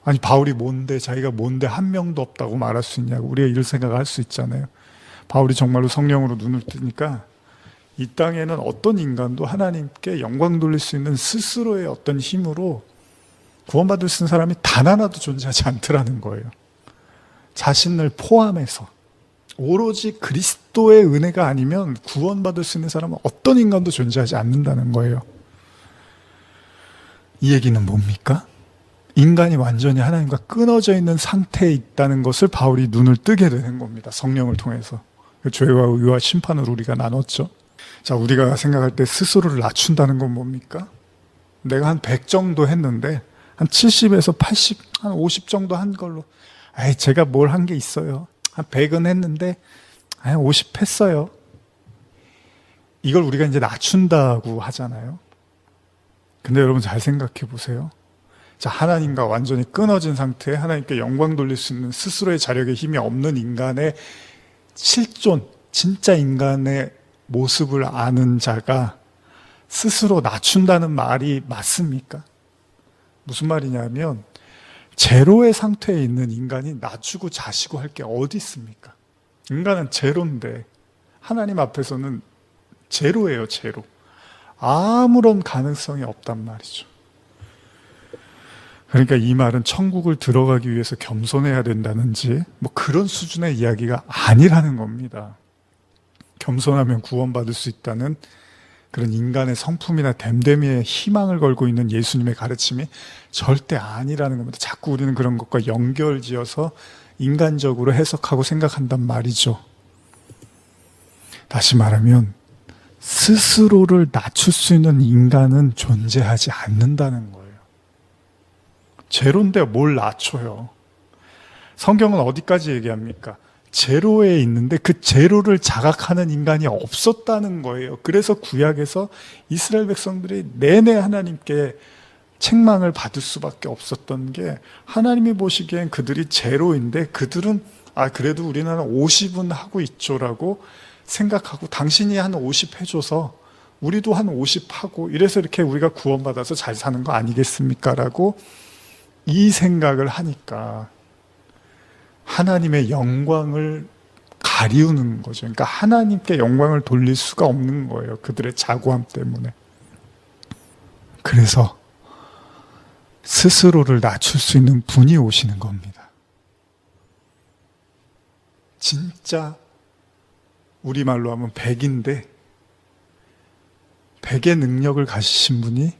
아니 바울이 뭔데 자기가 뭔데 한 명도 없다고 말할 수 있냐고 우리가 이런 생각을 할 수 있잖아요. 바울이 정말로 성령으로 눈을 뜨니까 이 땅에는 어떤 인간도 하나님께 영광 돌릴 수 있는 스스로의 어떤 힘으로 구원받을 수 있는 사람이 단 하나도 존재하지 않더라는 거예요. 자신을 포함해서 오로지 그리스도의 은혜가 아니면 구원받을 수 있는 사람은 어떤 인간도 존재하지 않는다는 거예요. 이 얘기는 뭡니까? 인간이 완전히 하나님과 끊어져 있는 상태에 있다는 것을 바울이 눈을 뜨게 되는 겁니다. 성령을 통해서. 죄와 의와 심판을 우리가 나눴죠. 자, 우리가 생각할 때 스스로를 낮춘다는 건 뭡니까? 내가 한 100 정도 했는데 한 70에서 80, 한 50 정도 한 걸로 제가 뭘 한 게 있어요. 한 100은 했는데 50 했어요. 이걸 우리가 이제 낮춘다고 하잖아요. 근데 여러분 잘 생각해 보세요. 자, 하나님과 완전히 끊어진 상태에 하나님께 영광 돌릴 수 있는 스스로의 자력에 힘이 없는 인간의 실존, 진짜 인간의 모습을 아는 자가 스스로 낮춘다는 말이 맞습니까? 무슨 말이냐면 제로의 상태에 있는 인간이 낮추고 자시고 할 게 어디 있습니까? 인간은 제로인데 하나님 앞에서는 제로예요, 제로. 아무런 가능성이 없단 말이죠. 그러니까 이 말은 천국을 들어가기 위해서 겸손해야 된다는지 그런 수준의 이야기가 아니라는 겁니다. 겸손하면 구원받을 수 있다는 그런 인간의 성품이나 됨됨이에 희망을 걸고 있는 예수님의 가르침이 절대 아니라는 겁니다. 자꾸 우리는 그런 것과 연결지어서 인간적으로 해석하고 생각한단 말이죠. 다시 말하면 스스로를 낮출 수 있는 인간은 존재하지 않는다는 거예요. 제로인데 뭘 낮춰요? 성경은 어디까지 얘기합니까? 제로에 있는데 그 제로를 자각하는 인간이 없었다는 거예요. 그래서 구약에서 이스라엘 백성들이 내내 하나님께 책망을 받을 수밖에 없었던 게 하나님이 보시기엔 그들이 제로인데 그들은 그래도 우리는 한 50은 하고 있죠라고 생각하고 당신이 한 50 해줘서 우리도 한 50 하고 이래서 이렇게 우리가 구원받아서 잘 사는 거 아니겠습니까? 라고 이 생각을 하니까 하나님의 영광을 가리우는 거죠. 그러니까 하나님께 영광을 돌릴 수가 없는 거예요. 그들의 자고함 때문에. 그래서 스스로를 낮출 수 있는 분이 오시는 겁니다. 진짜 우리말로 하면 100인데 100의 능력을 가지신 분이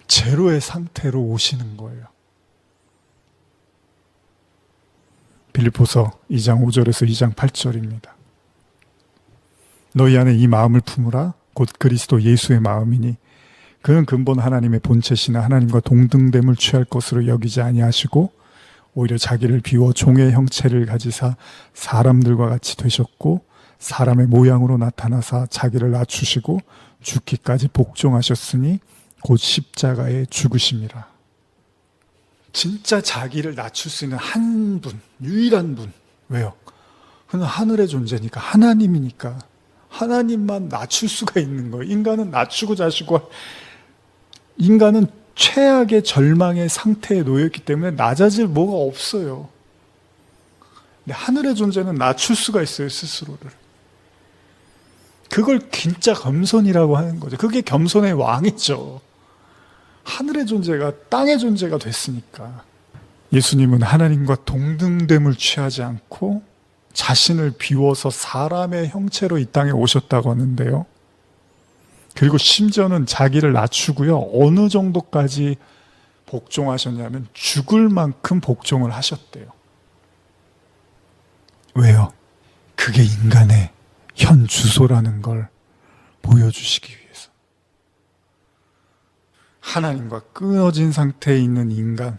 제로의 상태로 오시는 거예요. 빌립보서 2장 5절에서 2장 8절입니다. 너희 안에 이 마음을 품으라 곧 그리스도 예수의 마음이니 그는 근본 하나님의 본체시나 하나님과 동등됨을 취할 것으로 여기지 아니하시고 오히려 자기를 비워 종의 형체를 가지사 사람들과 같이 되셨고 사람의 모양으로 나타나사 자기를 낮추시고 죽기까지 복종하셨으니 곧 십자가에 죽으심이라. 진짜 자기를 낮출 수 있는 한 분, 유일한 분. 왜요? 그는 하늘의 존재니까, 하나님이니까 하나님만 낮출 수가 있는 거예요. 인간은 낮추고 자시고, 인간은 최악의 절망의 상태에 놓여있기 때문에 낮아질 뭐가 없어요. 근데 하늘의 존재는 낮출 수가 있어요, 스스로를. 그걸 진짜 겸손이라고 하는 거죠. 그게 겸손의 왕이죠. 하늘의 존재가 땅의 존재가 됐으니까. 예수님은 하나님과 동등됨을 취하지 않고 자신을 비워서 사람의 형체로 이 땅에 오셨다고 하는데요. 그리고 심지어는 자기를 낮추고요. 어느 정도까지 복종하셨냐면 죽을 만큼 복종을 하셨대요. 왜요? 그게 인간의 현 주소라는 걸 보여주시기 위해서. 하나님과 끊어진 상태에 있는 인간,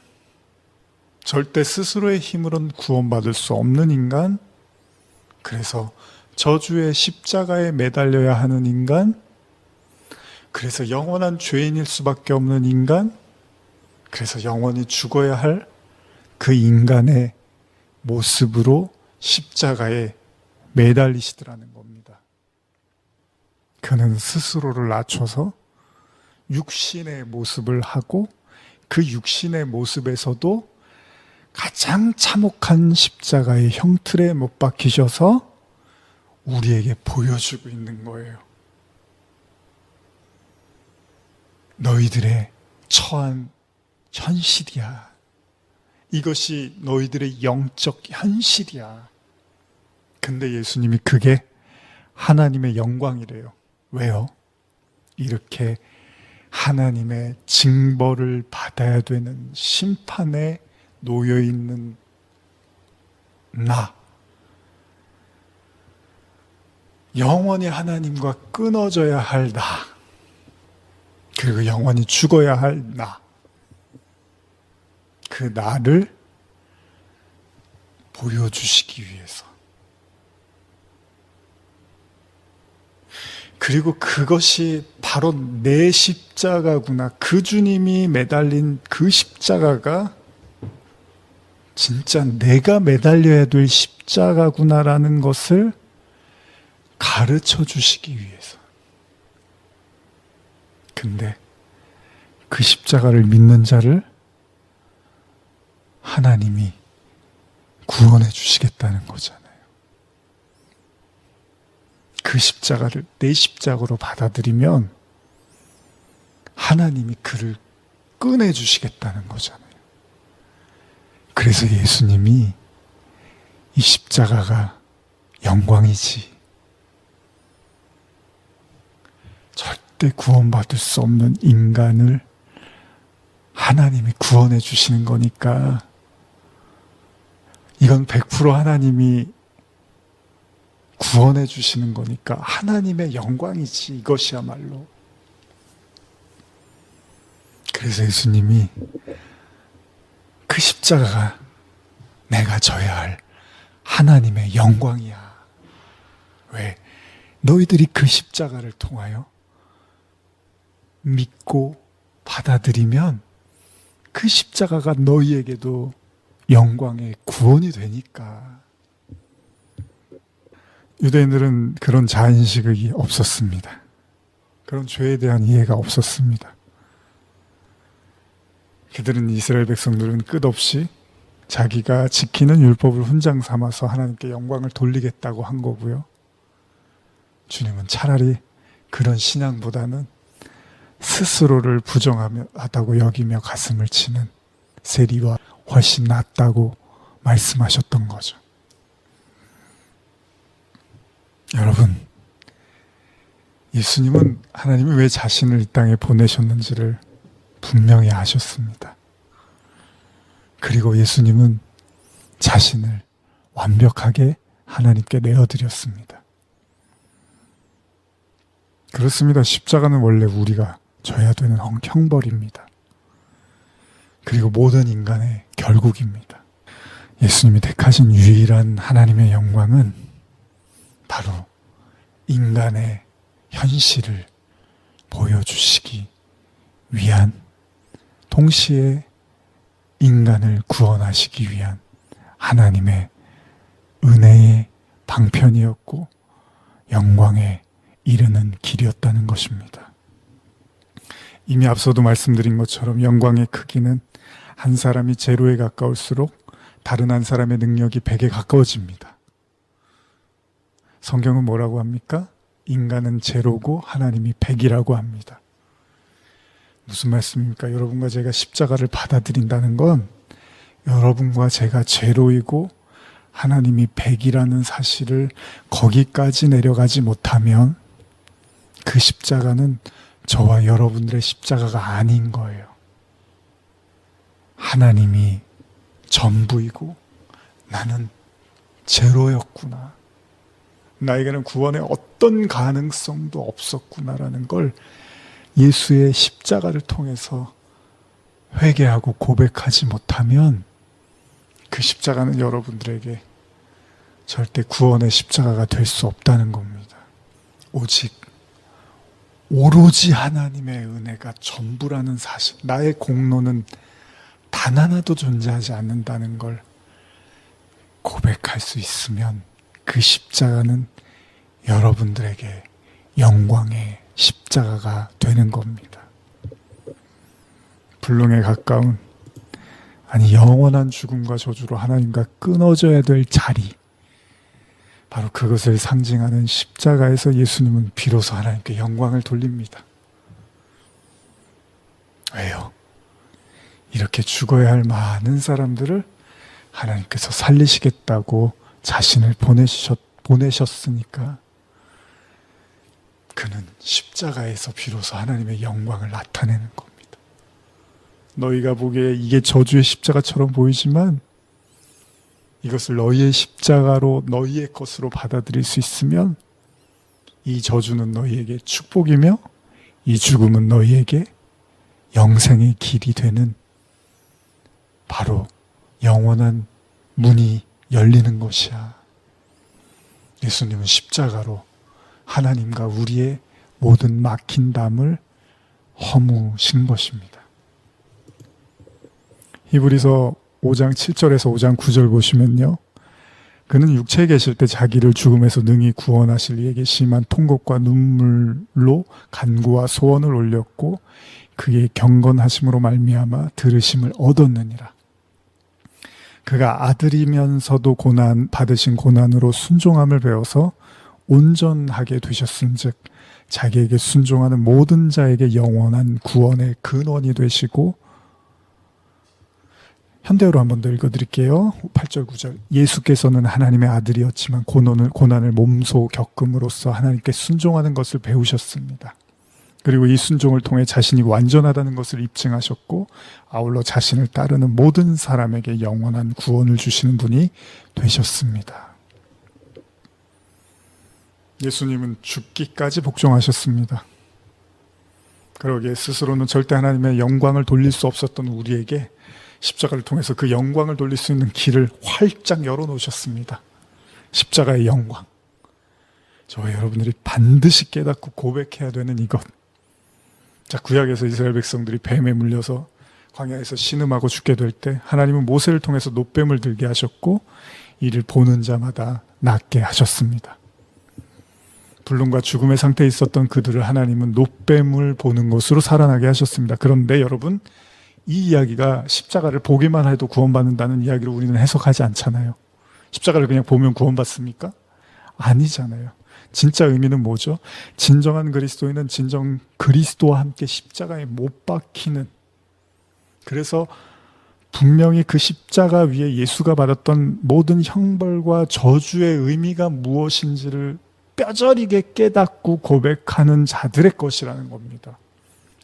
절대 스스로의 힘으로는 구원받을 수 없는 인간, 그래서 저주의 십자가에 매달려야 하는 인간, 그래서 영원한 죄인일 수밖에 없는 인간, 그래서 영원히 죽어야 할 그 인간의 모습으로 십자가에 매달리시더라는 겁니다. 그는 스스로를 낮춰서 육신의 모습을 하고 그 육신의 모습에서도 가장 참혹한 십자가의 형틀에 못 박히셔서 우리에게 보여주고 있는 거예요. 너희들의 처한 현실이야. 이것이 너희들의 영적 현실이야. 근데 예수님이 그게 하나님의 영광이래요. 왜요? 이렇게 하나님의 징벌을 받아야 되는 심판에 놓여 있는 나, 영원히 하나님과 끊어져야 할 나, 그리고 영원히 죽어야 할 나, 그 나를 보여주시기 위해서, 그리고 그것이 바로 내 십자가구나, 그 주님이 매달린 그 십자가가 진짜 내가 매달려야 될 십자가구나라는 것을 가르쳐 주시기 위해서. 근데 그 십자가를 믿는 자를 하나님이 구원해 주시겠다는 거잖아요. 그 십자가를 내 십자가로 받아들이면 하나님이 그를 꺼내 주시겠다는 거잖아요. 그래서 예수님이 이 십자가가 영광이지, 절대 구원받을 수 없는 인간을 하나님이 구원해 주시는 거니까, 이건 100% 하나님이 구원해 주시는 거니까 하나님의 영광이지, 이것이야말로. 그래서 예수님이 그 십자가가 내가 져야 할 하나님의 영광이야. 왜? 너희들이 그 십자가를 통하여 믿고 받아들이면 그 십자가가 너희에게도 영광의 구원이 되니까. 유대인들은 그런 자인식이 없었습니다. 그런 죄에 대한 이해가 없었습니다. 그들은, 이스라엘 백성들은 끝없이 자기가 지키는 율법을 훈장 삼아서 하나님께 영광을 돌리겠다고 한 거고요. 주님은 차라리 그런 신앙보다는 스스로를 부정하다고 여기며 가슴을 치는 세리와 훨씬 낫다고 말씀하셨던 거죠. 여러분, 예수님은 하나님이 왜 자신을 이 땅에 보내셨는지를 분명히 아셨습니다. 그리고 예수님은 자신을 완벽하게 하나님께 내어드렸습니다. 그렇습니다. 십자가는 원래 우리가 져야 되는 형벌입니다. 그리고 모든 인간의 결국입니다. 예수님이 택하신 유일한 하나님의 영광은 바로 인간의 현실을 보여주시기 위한, 동시에 인간을 구원하시기 위한 하나님의 은혜의 방편이었고 영광에 이르는 길이었다는 것입니다. 이미 앞서도 말씀드린 것처럼 영광의 크기는 한 사람이 제로에 가까울수록 다른 한 사람의 능력이 100에 가까워집니다. 성경은 뭐라고 합니까? 인간은 제로고 하나님이 100이라고 합니다. 무슨 말씀입니까? 여러분과 제가 십자가를 받아들인다는 건 여러분과 제가 제로이고 하나님이 100이라는 사실을 거기까지 내려가지 못하면 그 십자가는 저와 여러분들의 십자가가 아닌 거예요. 하나님이 전부이고 나는 제로였구나. 나에게는 구원의 어떤 가능성도 없었구나라는 걸 예수의 십자가를 통해서 회개하고 고백하지 못하면 그 십자가는 여러분들에게 절대 구원의 십자가가 될 수 없다는 겁니다. 오로지 하나님의 은혜가 전부라는 사실, 나의 공로는 단 하나도 존재하지 않는다는 걸 고백할 수 있으면 그 십자가는 여러분들에게 영광의 십자가가 되는 겁니다. 불능에 가까운, 아니 영원한 죽음과 저주로 하나님과 끊어져야 될 자리, 바로 그것을 상징하는 십자가에서 예수님은 비로소 하나님께 영광을 돌립니다. 왜요? 이렇게 죽어야 할 많은 사람들을 하나님께서 살리시겠다고 자신을 보내셨으니까 그는 십자가에서 비로소 하나님의 영광을 나타내는 겁니다. 너희가 보기에 이게 저주의 십자가처럼 보이지만 이것을 너희의 십자가로 너희의 것으로 받아들일 수 있으면 이 저주는 너희에게 축복이며 이 죽음은 너희에게 영생의 길이 되는 바로 영원한 문이 열리는 것이야. 예수님은 십자가로 하나님과 우리의 모든 막힌 담을 허무신 것입니다. 히브리서 5장 7절에서 5장 9절 보시면요, 그는 육체에 계실 때 자기를 죽음에서 능히 구원하실 이에게 심한 통곡과 눈물로 간구와 소원을 올렸고 그의 경건하심으로 말미암아 들으심을 얻었느니라. 그가 아들이면서도 받으신 고난으로 순종함을 배워서 온전하게 되셨은즉 자기에게 순종하는 모든 자에게 영원한 구원의 근원이 되시고, 현대어로 한 번 더 읽어드릴게요. 8절 9절. 예수께서는 하나님의 아들이었지만 고난을 몸소 겪음으로써 하나님께 순종하는 것을 배우셨습니다. 그리고 이 순종을 통해 자신이 완전하다는 것을 입증하셨고 아울러 자신을 따르는 모든 사람에게 영원한 구원을 주시는 분이 되셨습니다. 예수님은 죽기까지 복종하셨습니다. 그러기에 스스로는 절대 하나님의 영광을 돌릴 수 없었던 우리에게 십자가를 통해서 그 영광을 돌릴 수 있는 길을 활짝 열어놓으셨습니다. 십자가의 영광. 저와 여러분들이 반드시 깨닫고 고백해야 되는 이것. 자, 구약에서 이스라엘 백성들이 뱀에 물려서 광야에서 신음하고 죽게 될 때 하나님은 모세를 통해서 놋뱀을 들게 하셨고 이를 보는 자마다 낫게 하셨습니다. 불능과 죽음의 상태에 있었던 그들을 하나님은 놋뱀을 보는 것으로 살아나게 하셨습니다. 그런데 여러분, 이 이야기가 십자가를 보기만 해도 구원받는다는 이야기로 우리는 해석하지 않잖아요. 십자가를 그냥 보면 구원받습니까? 아니잖아요. 진짜 의미는 뭐죠? 진정한 그리스도인은 진정 그리스도와 함께 십자가에 못 박히는, 그래서 분명히 그 십자가 위에 예수가 받았던 모든 형벌과 저주의 의미가 무엇인지를 뼈저리게 깨닫고 고백하는 자들의 것이라는 겁니다.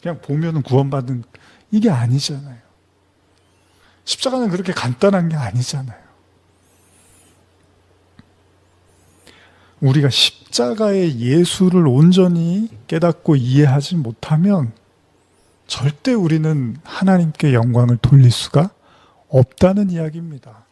그냥 보면은 구원받는, 이게 아니잖아요. 십자가는 그렇게 간단한 게 아니잖아요. 우리가 십자가의 예수를 온전히 깨닫고 이해하지 못하면 절대 우리는 하나님께 영광을 돌릴 수가 없다는 이야기입니다.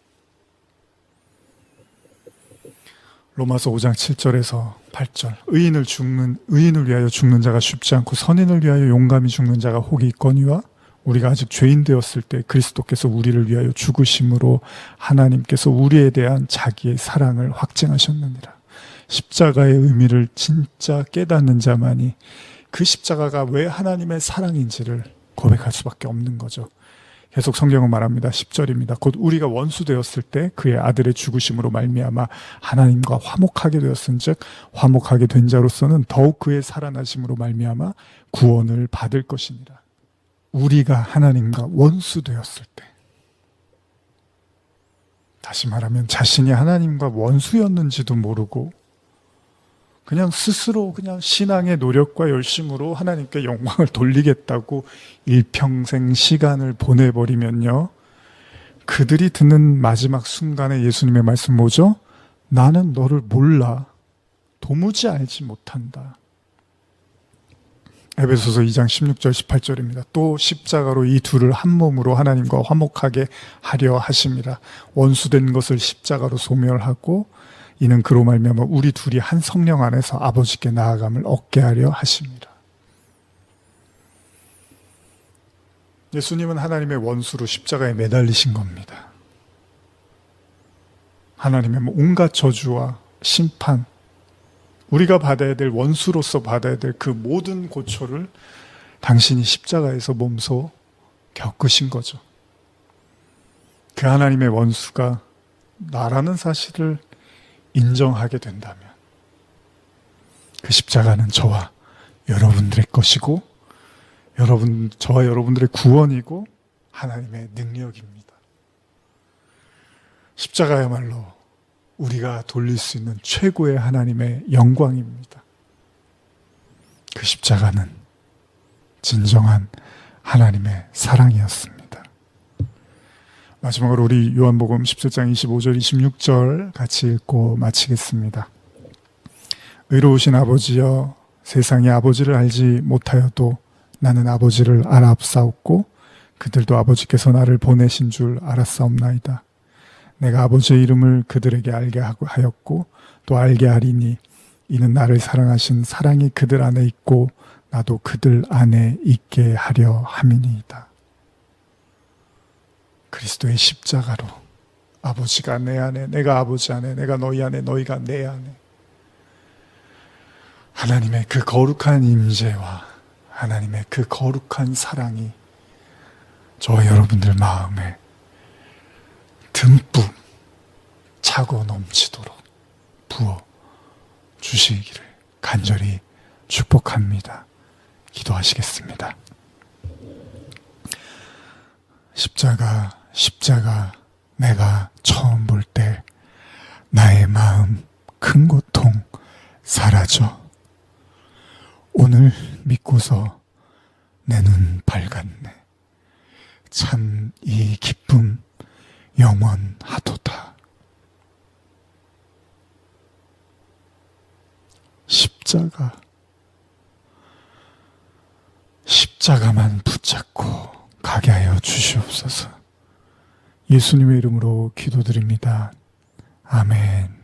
로마서 5장 7절에서 8절. 의인을 위하여 죽는 자가 쉽지 않고 선인을 위하여 용감히 죽는 자가 혹이 있거니와 우리가 아직 죄인 되었을 때 그리스도께서 우리를 위하여 죽으심으로 하나님께서 우리에 대한 자기의 사랑을 확증하셨느니라. 십자가의 의미를 진짜 깨닫는 자만이 그 십자가가 왜 하나님의 사랑인지를 고백할 수밖에 없는 거죠. 계속 성경은 말합니다. 10절입니다. 곧 우리가 원수 되었을 때 그의 아들의 죽으심으로 말미암아 하나님과 화목하게 되었은즉 화목하게 된 자로서는 더욱 그의 살아나심으로 말미암아 구원을 받을 것이니라. 우리가 하나님과 원수 되었을 때, 다시 말하면 자신이 하나님과 원수였는지도 모르고 그냥 스스로 그냥 신앙의 노력과 열심으로 하나님께 영광을 돌리겠다고 일평생 시간을 보내버리면요, 그들이 듣는 마지막 순간에 예수님의 말씀 뭐죠? 나는 너를 몰라. 도무지 알지 못한다. 에베소서 2장 16절 18절입니다. 또 십자가로 이 둘을 한 몸으로 하나님과 화목하게 하려 하심이라. 원수된 것을 십자가로 소멸하고 이는 그로 말미암아 우리 둘이 한 성령 안에서 아버지께 나아감을 얻게 하려 하심이라. 예수님은 하나님의 원수로 십자가에 매달리신 겁니다. 하나님의 온갖 저주와 심판, 우리가 받아야 될, 원수로서 받아야 될 그 모든 고초를 당신이 십자가에서 몸소 겪으신 거죠. 그 하나님의 원수가 나라는 사실을 인정하게 된다면 그 십자가는 저와 여러분들의 것이고 저와 여러분들의 구원이고 하나님의 능력입니다. 십자가야말로 우리가 돌릴 수 있는 최고의 하나님의 영광입니다. 그 십자가는 진정한 하나님의 사랑이었습니다. 마지막으로 우리 요한복음 17장 25절 26절 같이 읽고 마치겠습니다. 의로우신 아버지여, 세상이 아버지를 알지 못하여도 나는 아버지를 알아옵사옵고 그들도 아버지께서 나를 보내신 줄 알았사옵나이다. 내가 아버지의 이름을 그들에게 알게 하였고 또 알게 하리니 이는 나를 사랑하신 사랑이 그들 안에 있고 나도 그들 안에 있게 하려 함이니이다. 그리스도의 십자가로 아버지가 내 안에, 내가 아버지 안에, 내가 너희 안에, 너희가 내 안에, 하나님의 그 거룩한 임재와 하나님의 그 거룩한 사랑이 저와 여러분들 마음에 듬뿍 차고 넘치도록 부어 주시기를 간절히 축복합니다. 기도하시겠습니다. 십자가 내가 처음 볼 때 나의 마음 큰 고통 사라져. 오늘 믿고서 내 눈 밝았네. 참 이 기쁨 영원하도다. 십자가만 붙잡고 가게 하여 주시옵소서. 예수님의 이름으로 기도드립니다. 아멘.